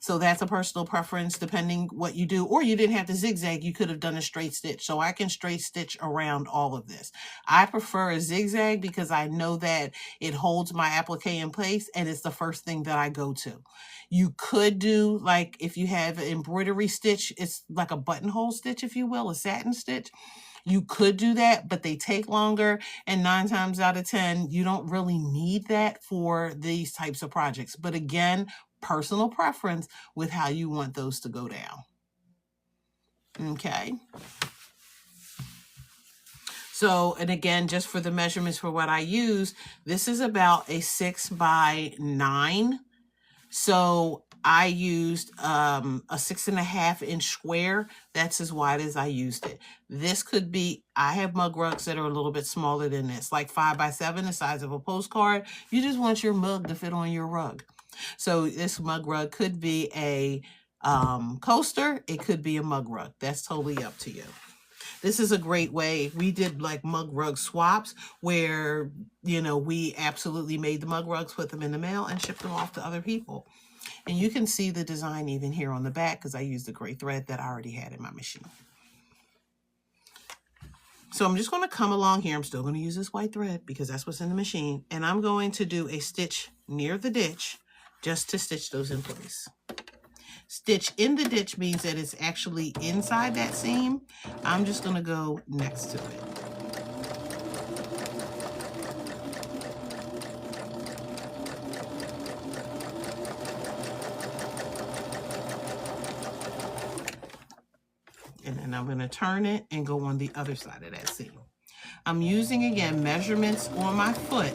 So that's a personal preference depending what you do. Or you didn't have to zigzag, you could have done a straight stitch. So I can straight stitch around all of this. I prefer a zigzag because I know that it holds my applique in place and it's the first thing that I go to. You could do, like, if you have an embroidery stitch, it's like a buttonhole stitch, if you will, a satin stitch. You could do that, but they take longer, and 9 times out of 10, you don't really need that for these types of projects. But again, personal preference with how you want those to go down. Okay. So, and again, just for the measurements for what I use, this is about a 6 by 9. So I used a 6.5 inch square. That's as wide as I used it. This could be, I have mug rugs that are a little bit smaller than this, like 5 by 7, the size of a postcard. You just want your mug to fit on your rug. So this mug rug could be a coaster. It could be a mug rug. That's totally up to you. this is a great way. We did like mug rug swaps where, you know, we absolutely made the mug rugs, put them in the mail, and shipped them off to other people. And you can see the design even here on the back because I used the gray thread that I already had in my machine. So I'm just going to come along here. I'm still going to use this white thread because that's what's in the machine. And I'm going to do a stitch near the ditch just to stitch those in place. Stitch in the ditch means that it's actually inside that seam. I'm just going to go next to it. And then I'm going to turn it and go on the other side of that seam. I'm using, again, measurements on my foot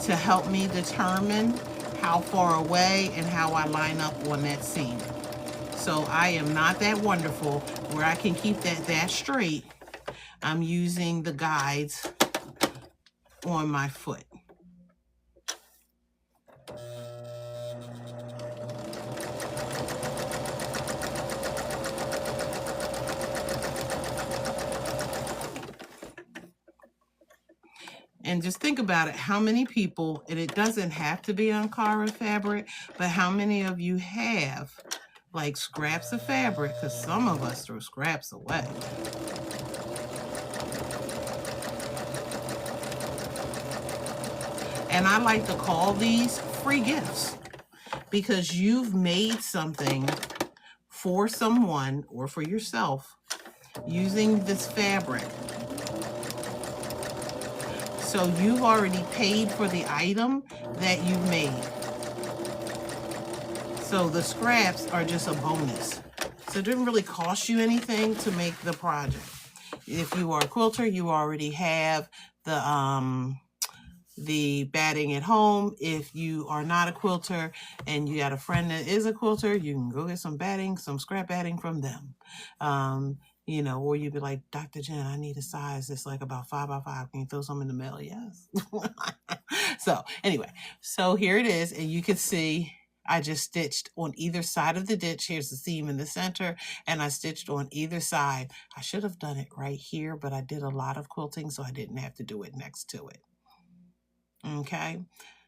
to help me determine how far away and how I line up on that seam. So I am not that wonderful where I can keep that straight. I'm using the guides on my foot. And just think about it, how many people, and it doesn't have to be Ankara fabric, but how many of you have like scraps of fabric, because some of us throw scraps away. And I like to call these free gifts because you've made something for someone or for yourself using this fabric. So you've already paid for the item that you've made. So the scraps are just a bonus. So it didn't really cost you anything to make the project. If you are a quilter, you already have the batting at home. If you are not a quilter and you got a friend that is a quilter, you can go get some batting, some scrap batting from them. You know, or you'd be like, Dr. Jen, I need a size that's like about 5 by 5. Can you throw some in the mail? Yes. So anyway, so here it is. And you can see I just stitched on either side of the ditch. Here's the seam in the center, and I stitched on either side. I should have done it right here, but I did a lot of quilting, so I didn't have to do it next to it. Okay,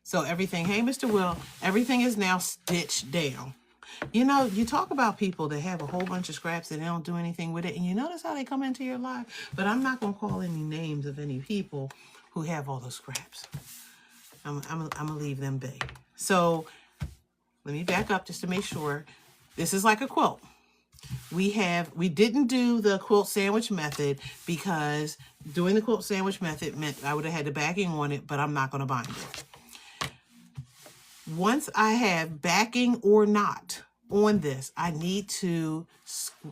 so everything, hey, Mr. Will, everything is now stitched down. You know, you talk about people that have a whole bunch of scraps and they don't do anything with it, and you notice how they come into your life. But I'm not going to call any names of any people who have all those scraps. I'm going to leave them be. So let me back up just to make sure. This is like a quilt. We didn't do the quilt sandwich method because doing the quilt sandwich method meant I would have had the backing on it, but I'm not going to bind it. Once I have backing or not on this, I need to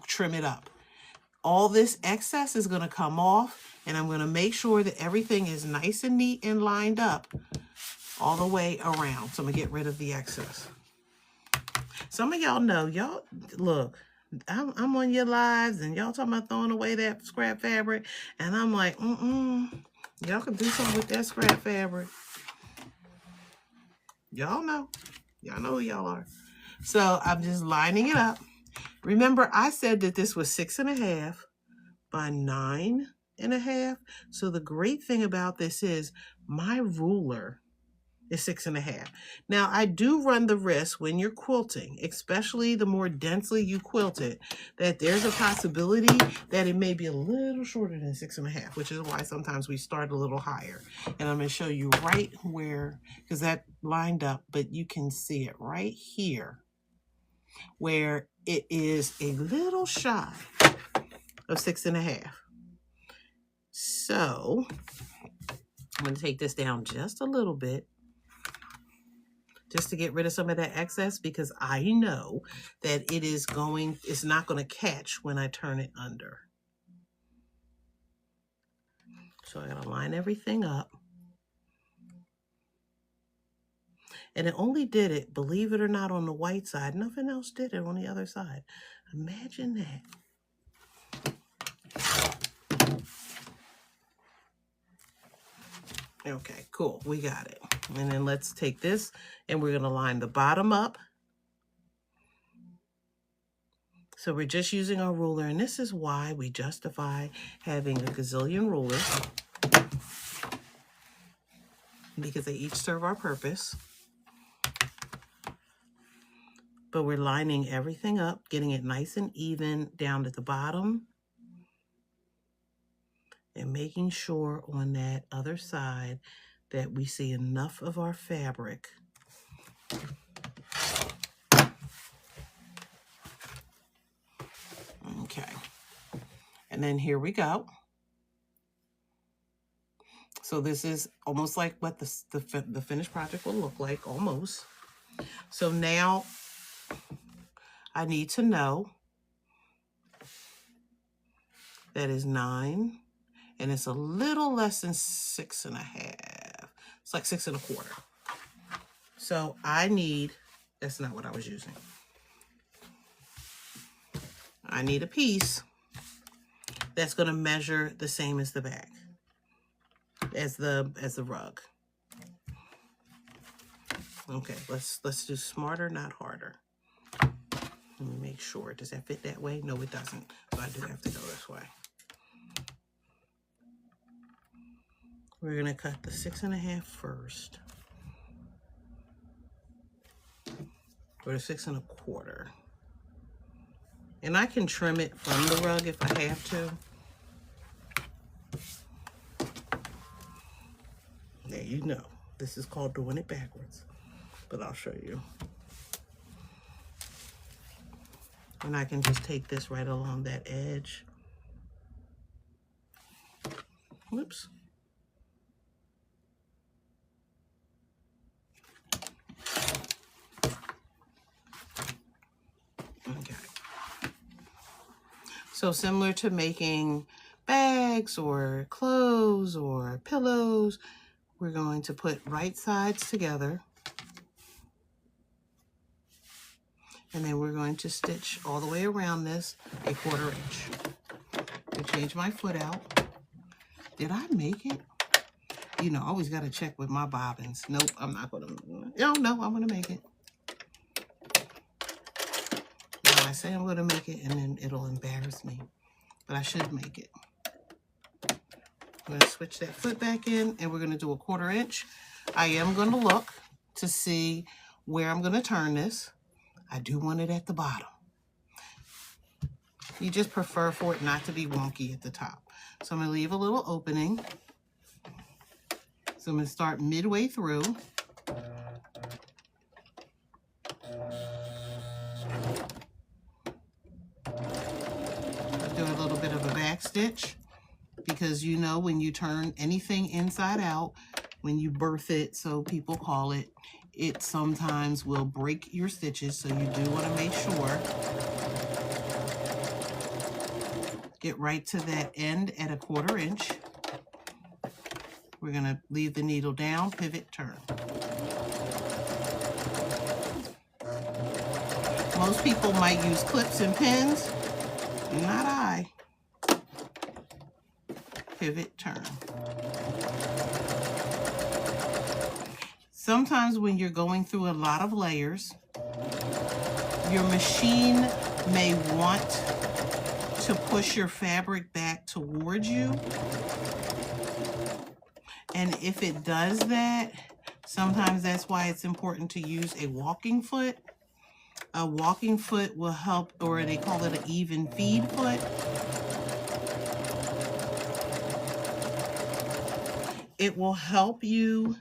trim it up. All this excess is going to come off, and I'm going to make sure that everything is nice and neat and lined up all the way around. So I'm going to get rid of the excess. Some of y'all know, y'all, look, I'm on your lives, and y'all talking about throwing away that scrap fabric, and I'm like, y'all can do something with that scrap fabric. Y'all know. Y'all know who y'all are. So I'm just lining it up. Remember, I said that this was 6.5 by 9.5. So the great thing about this is my ruler is 6.5. Now, I do run the risk when you're quilting, especially the more densely you quilt it, that there's a possibility that it may be a little shorter than 6.5, which is why sometimes we start a little higher. And I'm going to show you right where, because that lined up, but you can see it right here where it is a little shy of 6.5. So I'm going to take this down just a little bit, just to get rid of some of that excess, because I know that it's not going to catch when I turn it under. So I got to line everything up. And it only did it, believe it or not, on the white side. Nothing else did it on the other side. Imagine that. Okay, cool. We got it. And then let's take this and we're going to line the bottom up. So we're just using our ruler, and this is why we justify having a gazillion rulers, because they each serve our purpose. But we're lining everything up, getting it nice and even down at the bottom, and making sure on that other side that we see enough of our fabric Okay, and then here we go. So this is almost like what the finished project will look like, almost. So now I need to know that is 9, and it's a little less than 6.5. It's like 6 1/4. So I need, that's not what I was using. I need a piece that's going to measure the same as the back, as the rug. Okay, let's do smarter, not harder. Let me make sure. Does that fit that way? No, it doesn't. So I do have to go this way. We're going to cut the 6 1/2 first. Or the 6 1/4. And I can trim it from the rug if I have to. There you know. This is called doing it backwards. But I'll show you. And I can just take this right along that edge. Whoops. Okay. So similar to making bags or clothes or pillows, we're going to put right sides together. And then we're going to stitch all the way around this a 1/4 inch. I change my foot out. Did I make it? You know, I always got to check with my bobbins. Nope, I'm not going to. No, I'm going to make it. And I say I'm going to make it, and then it'll embarrass me. But I should make it. I'm going to switch that foot back in, and we're going to do a 1/4 inch. I am going to look to see where I'm going to turn this. I do want it at the bottom. You just prefer for it not to be wonky at the top. So I'm going to leave a little opening. So I'm going to start midway through. Do a little bit of a back stitch, because you know when you turn anything inside out, when you birth it, so people call it, it sometimes will break your stitches, so you do want to make sure. Get right to that end at a 1/4 inch. We're going to leave the needle down, pivot, turn. Most people might use clips and pins. Not I. Pivot, turn. Sometimes when you're going through a lot of layers, your machine may want to push your fabric back towards you. And if it does that, sometimes that's why it's important to use a walking foot. A walking foot will help, or they call it an even feed foot. It will help you.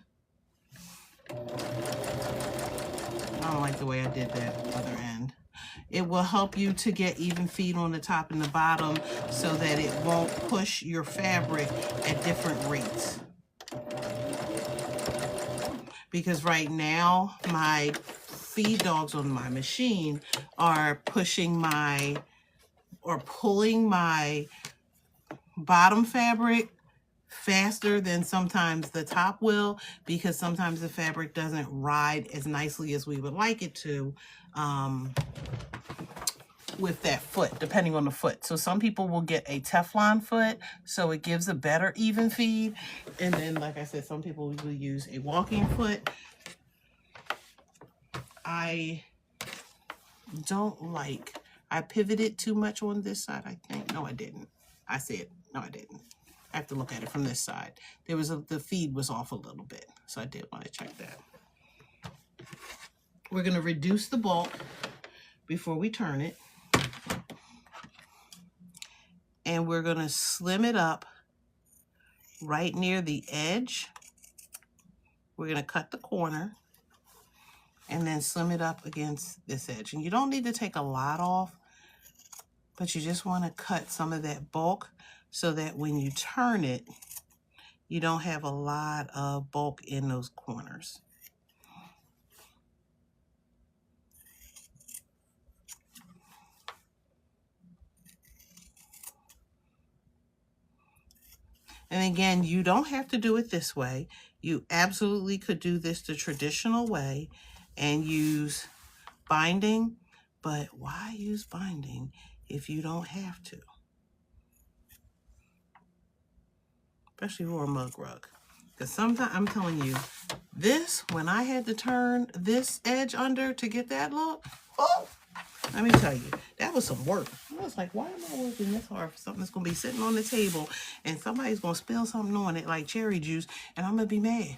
I don't like the way I did that other end. It will help you to get even feed on the top and the bottom so that it won't push your fabric at different rates. Because right now, my feed dogs on my machine are pushing my, or pulling my bottom fabric faster than sometimes the top will, because sometimes the fabric doesn't ride as nicely as we would like it to with that foot, depending on the foot. So some people will get a Teflon foot, so it gives a better even feed. And then, like I said, some people will use a walking foot. I don't like, I pivoted too much on this side, I think. No, I didn't. I said, no, I didn't. I have to look at it from this side. The feed was off a little bit, so I did want to check that. We're going to reduce the bulk before we turn it. And we're going to slim it up right near the edge. We're going to cut the corner and then slim it up against this edge. And you don't need to take a lot off, but you just want to cut some of that bulk so that when you turn it, you don't have a lot of bulk in those corners. And again, you don't have to do it this way. You absolutely could do this the traditional way and use binding, but why use binding if you don't have to? Especially for a mug rug. Because sometimes, I'm telling you, this, when I had to turn this edge under to get that look, oh, let me tell you, that was some work. I was like, why am I working this hard for something that's going to be sitting on the table and somebody's going to spill something on it like cherry juice and I'm going to be mad?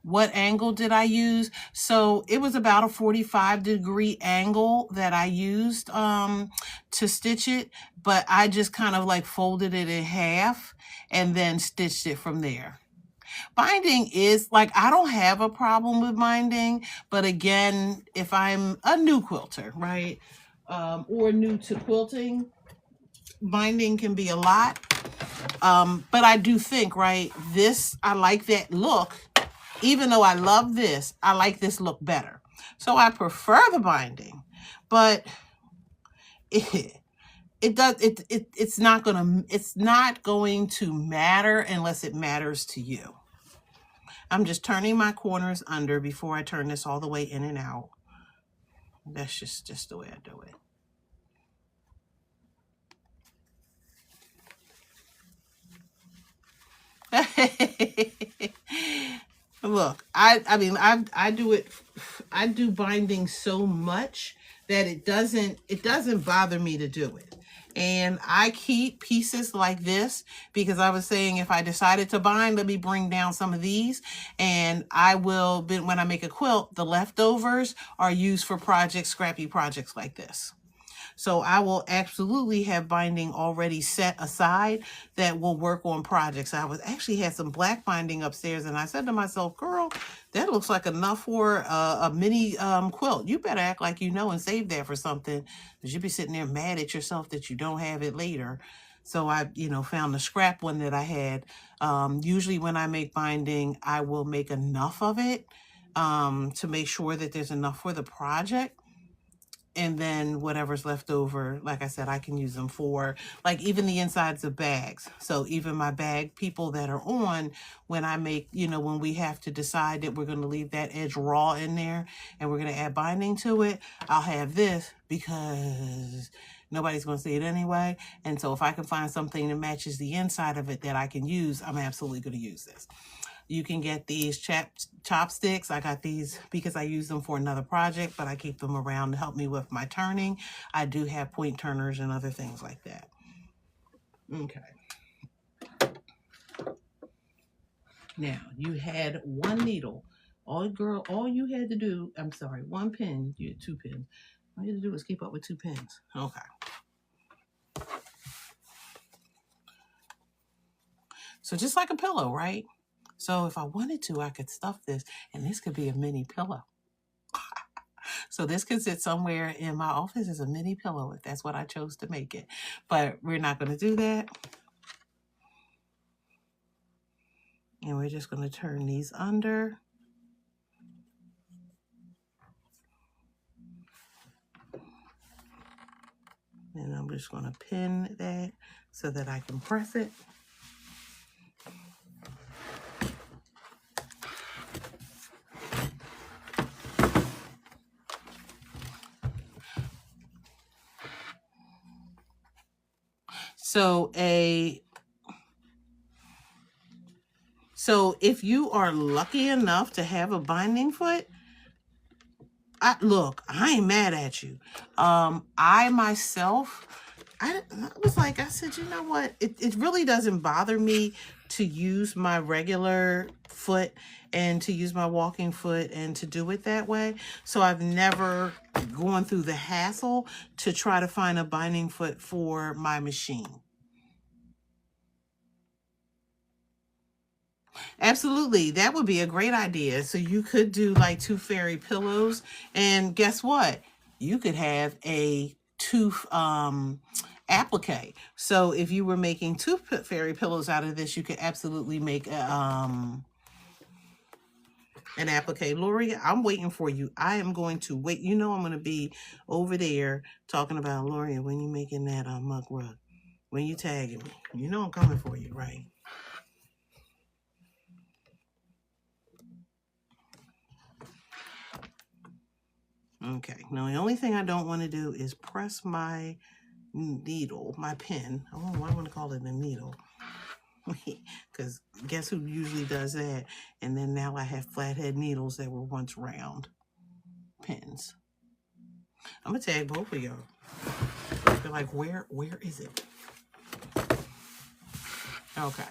What angle did I use? So it was about a 45-degree angle that I used to stitch it, but I just kind of like folded it in half and then stitched it from there. Binding is like, I don't have a problem with binding, but again, if I'm a new quilter, right, or new to quilting, binding can be a lot. But I do think, right, this, I like that look. Even though I love this, I like this look better. So I prefer the binding, but it's not going to matter unless it matters to you. I'm just turning my corners under before I turn this all the way in and out. That's just the way I do it. Look, I mean, I do binding so much that it doesn't bother me to do it. And I keep pieces like this because I was saying if I decided to bind, let me bring down some of these and I will, when I make a quilt, the leftovers are used for projects, scrappy projects like this. So I will absolutely have binding already set aside that will work on projects. I was actually had some black binding upstairs and I said to myself, girl, that looks like enough for a mini quilt. You better act like you know and save that for something because you'll be sitting there mad at yourself that you don't have it later. So I, found the scrap one that I had. Usually when I make binding, I will make enough of it to make sure that there's enough for the project. And then whatever's left over, like I said, I can use them for, like, even the insides of bags. So even my bag people that are on, when I make, when we have to decide that we're going to leave that edge raw in there and we're going to add binding to it, I'll have this because nobody's going to see it anyway. And so if I can find something that matches the inside of it that I can use, I'm absolutely going to use this. You can get these chopsticks. I got these because I use them for another project, but I keep them around to help me with my turning. I do have point turners and other things like that. Okay. Now, you had one needle. All you had to do, I'm sorry, one pin. You had 2 pins. All you had to do was keep up with 2 pins. Okay. So just like a pillow, right? So if I wanted to, I could stuff this, and this could be a mini pillow. So this could sit somewhere in my office as a mini pillow if that's what I chose to make it. But we're not going to do that. And we're just going to turn these under. And I'm just going to pin that so that I can press it. So if you are lucky enough to have a binding foot, Look, I ain't mad at you. I myself, I was like, I said, you know what? It really doesn't bother me to use my regular foot and to use my walking foot and to do it that way. So I've never gone through the hassle to try to find a binding foot for my machine. Absolutely. That would be a great idea. So you could do like two fairy pillows, and guess what? You could have a tooth applique. So if you were making two fairy pillows out of this, you could absolutely make an applique. Lori, I'm waiting for you. I am going to wait. You know I'm going to be over there talking about, Lori, when you making that mug rug, when you tagging me. You know I'm coming for you, right? Okay, now the only thing I don't want to do is press my needle, my pen. I don't want to call it a needle. Because guess who usually does that? And then now I have flathead needles that were once round pens. I'm going to tag both of y'all. They're like, where is it? Okay.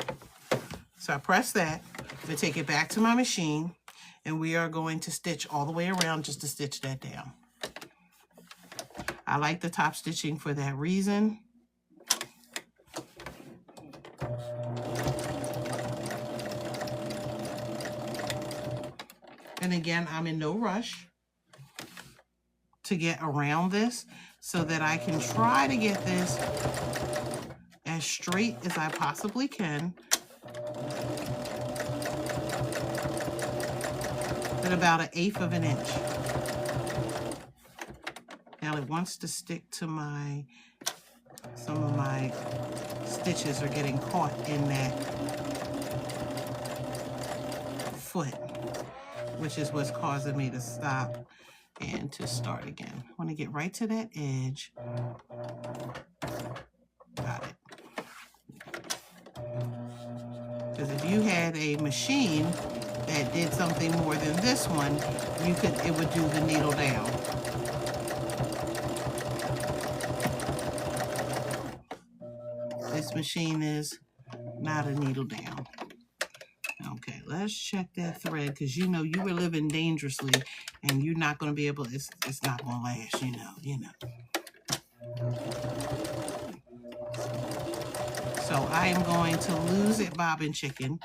So I press that. I'm going to take it back to my machine. And we are going to stitch all the way around just to stitch that down. I like the top stitching for that reason. And again, I'm in no rush to get around this so that I can try to get this as straight as I possibly can. At about 1/8 of an inch. Now it wants to stick to some of my stitches are getting caught in that foot, which is what's causing me to stop and to start again. I want to get right to that edge. Got it. Because if you had a machine that did something more than this one, it would do the needle down. This machine is not a needle down. Okay, let's check that thread, because you know you were living dangerously and you're not going to be able, it's not going to last, you know. So I am going to lose it bobbin chicken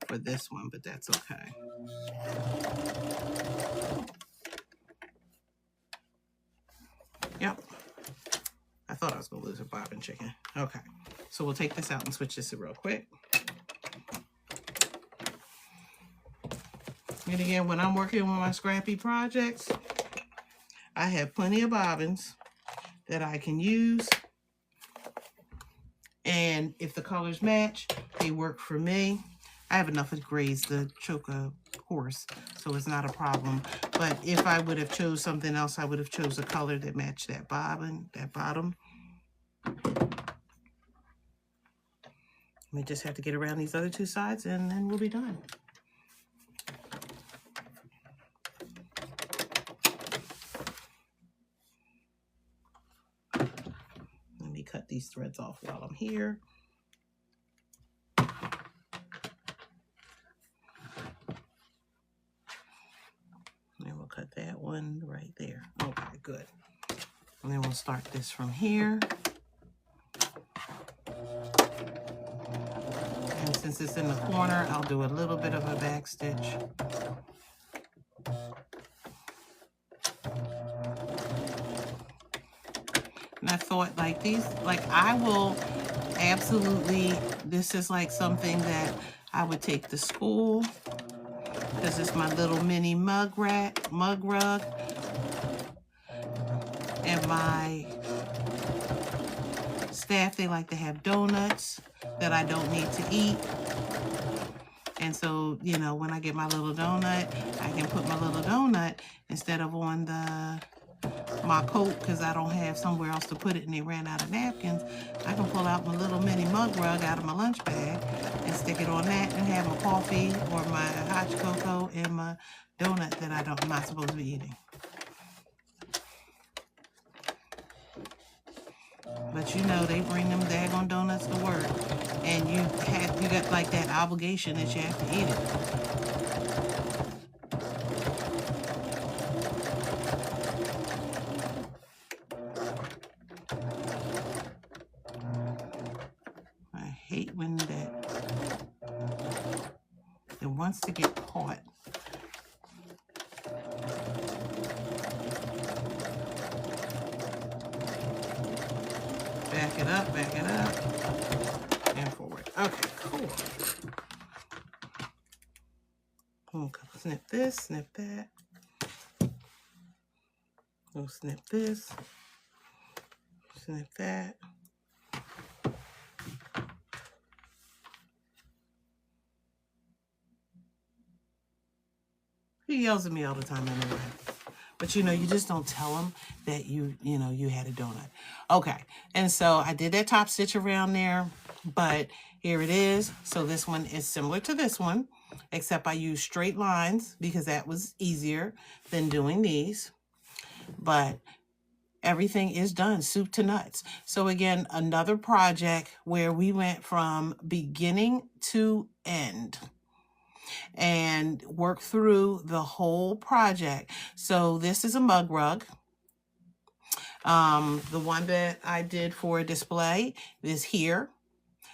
for this one, but that's okay. Yep. I thought I was going to lose a bobbin chicken. Okay. So we'll take this out and switch this real quick. And again, when I'm working on my scrappy projects, I have plenty of bobbins that I can use. And if the colors match, they work for me. I have enough of grays to choke a horse, so it's not a problem. But if I would have chose something else, I would have chose a color that matched that bobbin, that bottom. We just have to get around these other two sides and then we'll be done. Let me cut these threads off while I'm here. And we'll cut that one right there. Okay, good. And then we'll start this from here. And since it's in the corner, I'll do a little bit of a back stitch. And I thought like these, like I will absolutely, this is like something that I would take to school because it's my little mini mug rug. And my staff, they like to have donuts that I don't need to eat. And so, you know, when I get my little donut, I can put my little donut instead of on my coat because I don't have somewhere else to put it and they ran out of napkins. I can pull out my little mini mug rug out of my lunch bag and stick it on that and have my coffee or my hot cocoa and my donut that I'm not supposed to be eating. But you know they bring them daggone donuts to work, and you got like that obligation that you have to eat it. I hate when it wants to get caught. Back it up, and forward. Okay, cool. We'll snip this, snip that. We'll snip this, snip that. He yells at me all the time anyway. But you know, you just don't tell him that you had a donut. Okay, and so I did that top stitch around there, but here it is. So this one is similar to this one, except I used straight lines because that was easier than doing these. But everything is done, soup to nuts. So again, another project where we went from beginning to end and work through the whole project. So this is a mug rug. The one that I did for display is here.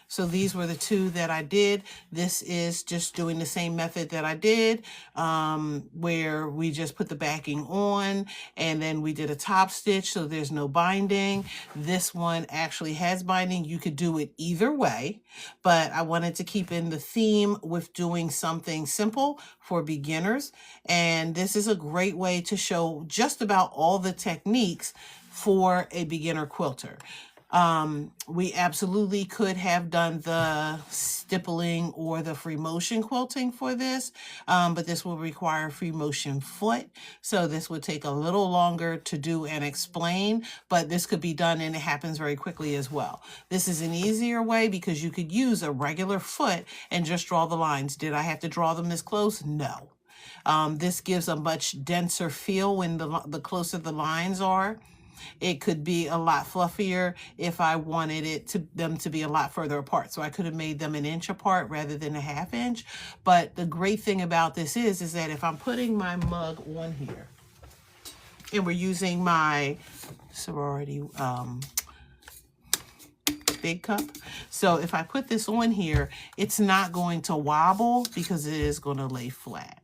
So these were the two that I did. This is just doing the same method that I did, where we just put the backing on and then we did a top stitch so there's no binding. This one actually has binding. You could do it either way, but I wanted to keep in the theme with doing something simple for beginners. And this is a great way to show just about all the techniques for a beginner quilter. We absolutely could have done the stippling or the free motion quilting for this, but this will require free motion foot. So this would take a little longer to do and explain, but this could be done and it happens very quickly as well. This is an easier way because you could use a regular foot and just draw the lines. Did I have to draw them this close? No. This gives a much denser feel when the closer the lines are. It could be a lot fluffier if I wanted them to be a lot further apart. So I could have made them an inch apart rather than a ½ inch. But the great thing about this is that if I'm putting my mug on here, and we're using my sorority big cup. So if I put this on here, it's not going to wobble because it is going to lay flat.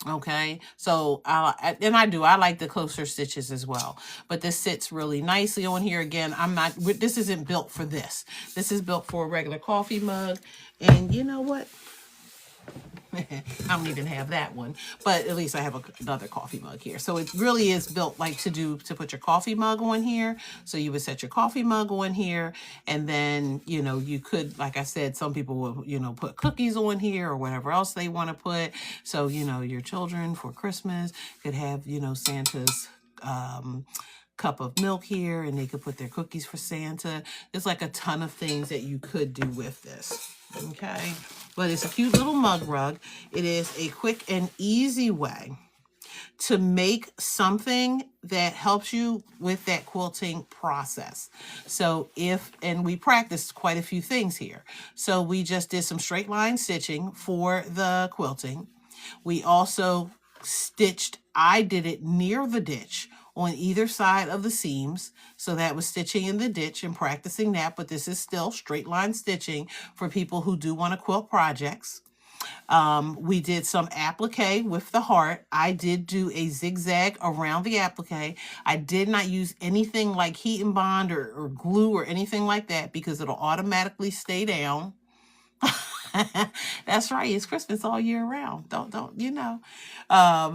Okay, so I like the closer stitches as well, but this sits really nicely on here. Again, this isn't built for this. This is built for a regular coffee mug. And you know what? I don't even have that one, but at least I have another coffee mug here. So it really is built like to put your coffee mug on here. So you would set your coffee mug on here, and then, you could, like I said, some people will, put cookies on here or whatever else they want to put. So, your children for Christmas could have, Santa's, cup of milk here, and they could put their cookies for Santa. There's like a ton of things that you could do with this. Okay, but it's a cute little mug rug. It is a quick and easy way to make something that helps you with that quilting process. So and we practiced quite a few things here. So we just did some straight line stitching for the quilting. We also I did it near the ditch on either side of the seams. So that was stitching in the ditch and practicing that, but this is still straight line stitching for people who do want to quilt projects. We did some applique with the heart. I did do a zigzag around the applique. I did not use anything like heat and bond or glue or anything like that because it'll automatically stay down. That's right. It's Christmas all year round.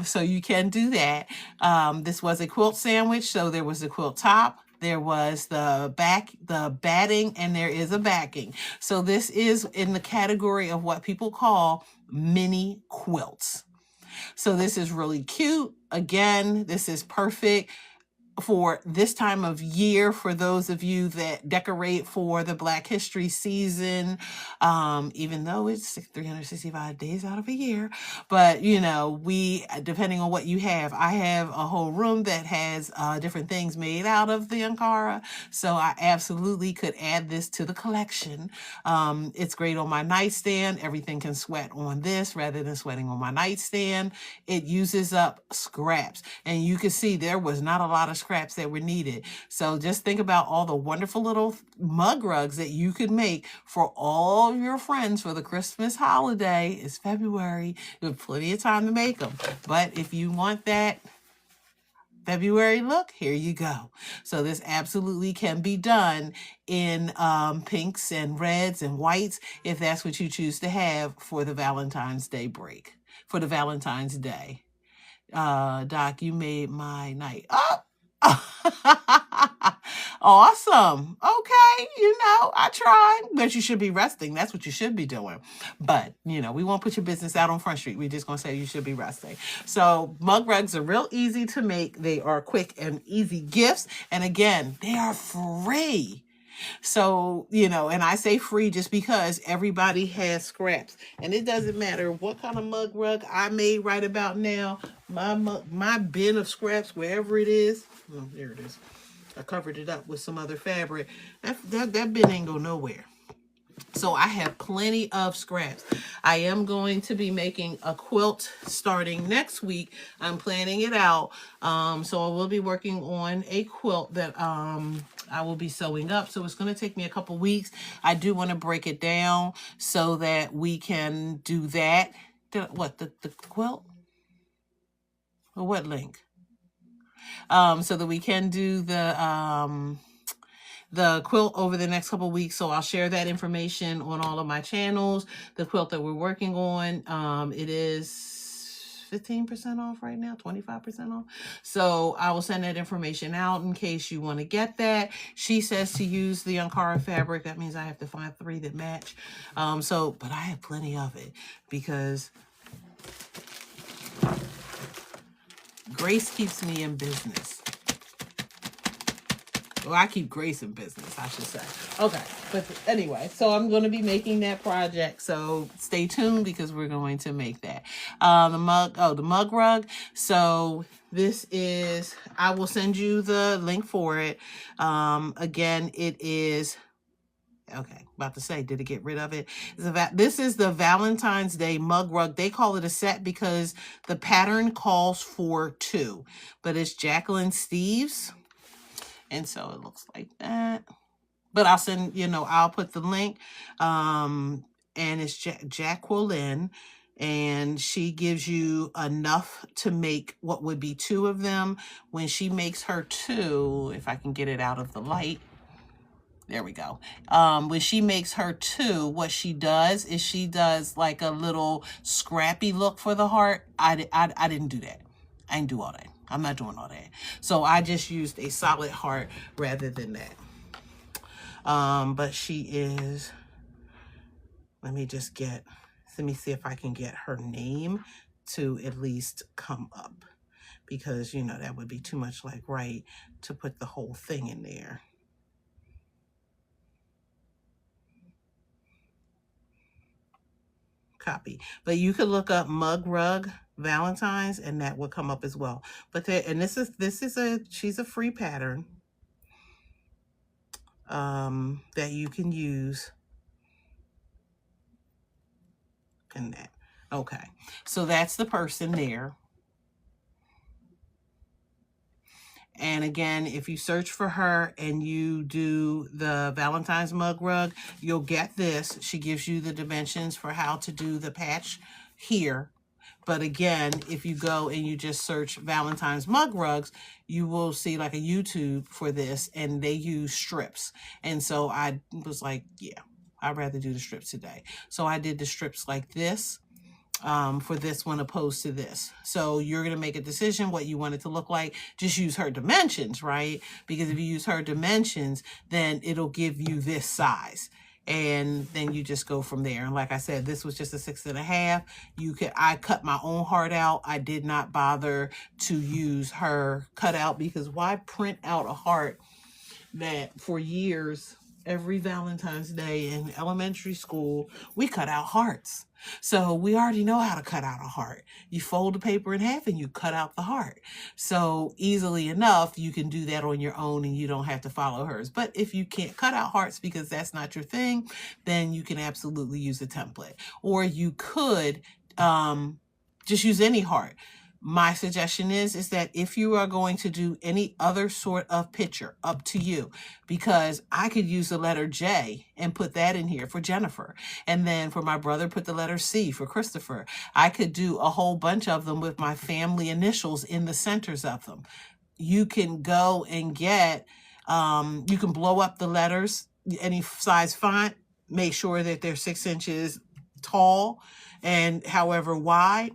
So you can do that. This was a quilt sandwich. So there was a quilt top. There was the batting, and there is a backing. So this is in the category of what people call mini quilts. So this is really cute. Again, this is perfect. for this time of year, for those of you that decorate for the Black History season, even though it's 365 days out of a year, but you know, we, depending on what you have, I have a whole room that has different things made out of the Ankara, so I absolutely could add this to the collection. It's great on my nightstand. Everything can sweat on this rather than sweating on my nightstand. It uses up scraps, and you can see there was not a lot of scraps that were needed. So just think about all the wonderful little mug rugs that you could make for all your friends for the Christmas holiday. It's February. You have plenty of time to make them. But if you want that February look, here you go. So this absolutely can be done in pinks and reds and whites if that's what you choose to have for the Valentine's Day break, for the Valentine's Day. Doc, you made my night. Oh, awesome. Okay, you know, I tried, but you should be resting. That's what you should be doing. But, you know, we won't put your business out on Front Street. We're just going to say you should be resting. So mug rugs are real easy to make. They are quick and easy gifts. And again, they are free. So, you know, and I say free just because everybody has scraps, and it doesn't matter what kind of mug rug I made right about now. My bin of scraps, wherever it is, oh, there it is. I covered it up with some other fabric. That bin ain't go nowhere. So I have plenty of scraps. I am going to be making a quilt starting next week. I'm planning it out. So I will be working on a quilt that I will be sewing up. So it's going to take me a couple weeks. I do want to break it down so that we can do that. The quilt? Or what link? So that we can do the quilt over the next couple of weeks. So I'll share that information on all of my channels. The quilt that we're working on, it is 15% off right now, 25% off. So I will send that information out in case you want to get that. She says to use the Ankara fabric. That means I have to find 3 that match. But I have plenty of it because Grace keeps me in business. Well, I keep Grace in business, I should say. Okay, but anyway, so I'm going to be making that project. So stay tuned because we're going to make that. The mug rug. So this is, I will send you the link for it. Again, it is, okay, about to say, did it get rid of it? This is the Valentine's Day mug rug. They call it a set because the pattern calls for 2, but it's Jacqueline Steves. And so it looks like that. But I'll send, you know, I'll put the link. And it's Jacqueline. And she gives you enough to make what would be 2 of them. When she makes her 2, if I can get it out of the light. There we go. When she makes her 2, what she does is she does like a little scrappy look for the heart. I didn't do that. I didn't do all that. I'm not doing all that. So I just used a solid heart rather than that. But she is, let me see if I can get her name to at least come up. Because, you know, that would be too much like right to put the whole thing in there. Copy. But you could look up mug rug Valentine's and that will come up as well. But she's a free pattern that you can use in that. Okay, so that's the person there. And again, if you search for her and you do the Valentine's mug rug, you'll get this. She gives you the dimensions for how to do the patch here. But again, if you go and you just search Valentine's mug rugs, you will see like a YouTube for this, and they use strips. And so I was like, yeah, I'd rather do the strips today. So I did the strips like this for this one opposed to this. So you're going to make a decision what you want it to look like. Just use her dimensions, right? Because if you use her dimensions, then it'll give you this size. and then you just go from there. And like I said, this was just a 6.5. I cut my own heart out. I did not bother to use her cutout, because why print out a heart that for years, every Valentine's Day in elementary school, we cut out hearts. So we already know how to cut out a heart. You fold the paper in half and you cut out the heart. So easily enough, you can do that on your own and you don't have to follow hers. But if you can't cut out hearts because that's not your thing, then you can absolutely use a template. Or you could just use any heart. My suggestion is that if you are going to do any other sort of picture, up to you, because I could use the letter J and put that in here for Jennifer. And then for my brother, put the letter C for Christopher. I could do a whole bunch of them with my family initials in the centers of them. You can go and get, you can blow up the letters, any size font, make sure that they're 6 inches tall and however wide.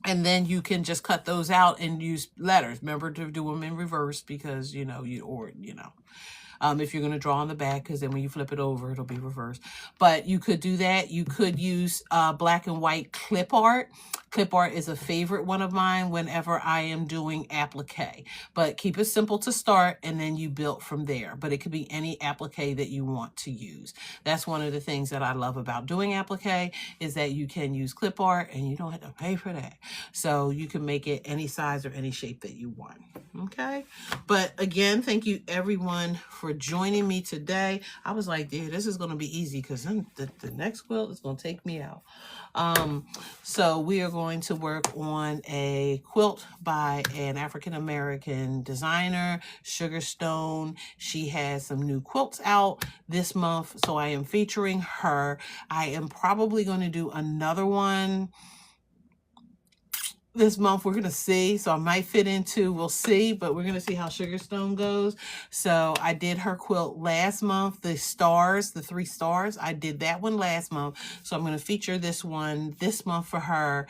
And then you can just cut those out and use letters. Remember to do them in reverse, because, if you're going to draw on the back, because then when you flip it over, it'll be reversed. But you could do that. You could use black and white clip art. Clip art is a favorite one of mine whenever I am doing applique. But keep it simple to start, and then you build from there. But it could be any applique that you want to use. That's one of the things that I love about doing applique, is that you can use clip art and you don't have to pay for that. So you can make it any size or any shape that you want. Okay? But again, thank you everyone for joining me today. I was like, dude, this is going to be easy, because then the next quilt is going to take me out. So we are going to work on a quilt by an African-American designer, Sugarstone. She has some new quilts out this month, so I am featuring her. I am probably going to do another one this month. We're going to see. So I might fit into, we'll see, but we're going to see how Sugarstone goes. So I did her quilt last month, the stars, the 3 stars. I did that one last month. So I'm going to feature this one this month for her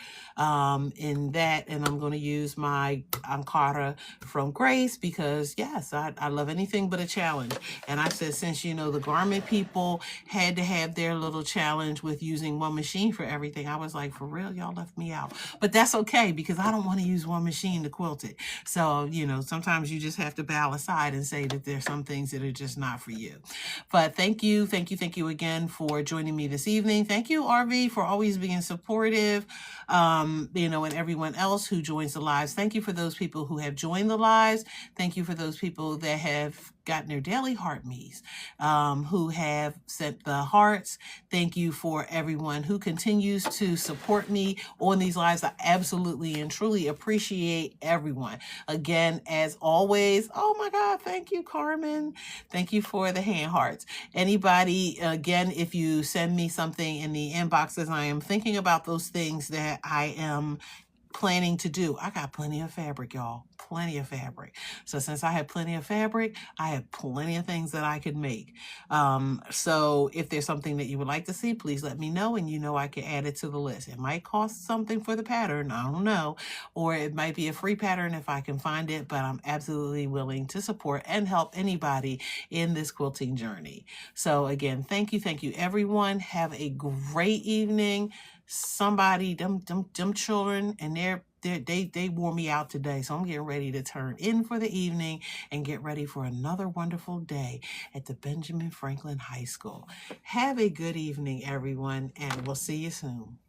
in that. And I'm going to use my Ankara from Grace, because yes, I love anything but a challenge. And I said, since, the garment people had to have their little challenge with using one machine for everything, I was like, for real, y'all left me out. But that's okay, because I don't want to use one machine to quilt it. So, sometimes you just have to bow aside and say that there's some things that are just not for you. But thank you again for joining me this evening. Thank you, RV, for always being supportive, and everyone else who joins the lives. Thank you for those people who have joined the lives. Thank you for those people that have gotten their daily heart me's, who have sent the hearts. Thank you for everyone who continues to support me on these lives. I absolutely and truly appreciate everyone. Again, as always, oh my God, thank you, Carmen. Thank you for the hand hearts. Anybody, again, if you send me something in the inboxes, I am thinking about those things that I am planning to do. I got plenty of fabric, y'all. Plenty of fabric. So since I have plenty of fabric, I have plenty of things that I could make. So if there's something that you would like to see, please let me know, and I can add it to the list. It might cost something for the pattern, I don't know, or it might be a free pattern if I can find it, but I'm absolutely willing to support and help anybody in this quilting journey. So again, thank you everyone. Have a great evening. Somebody, them children, and they wore me out today, so I'm getting ready to turn in for the evening and get ready for another wonderful day at the Benjamin Franklin High School. Have a good evening, everyone, and we'll see you soon.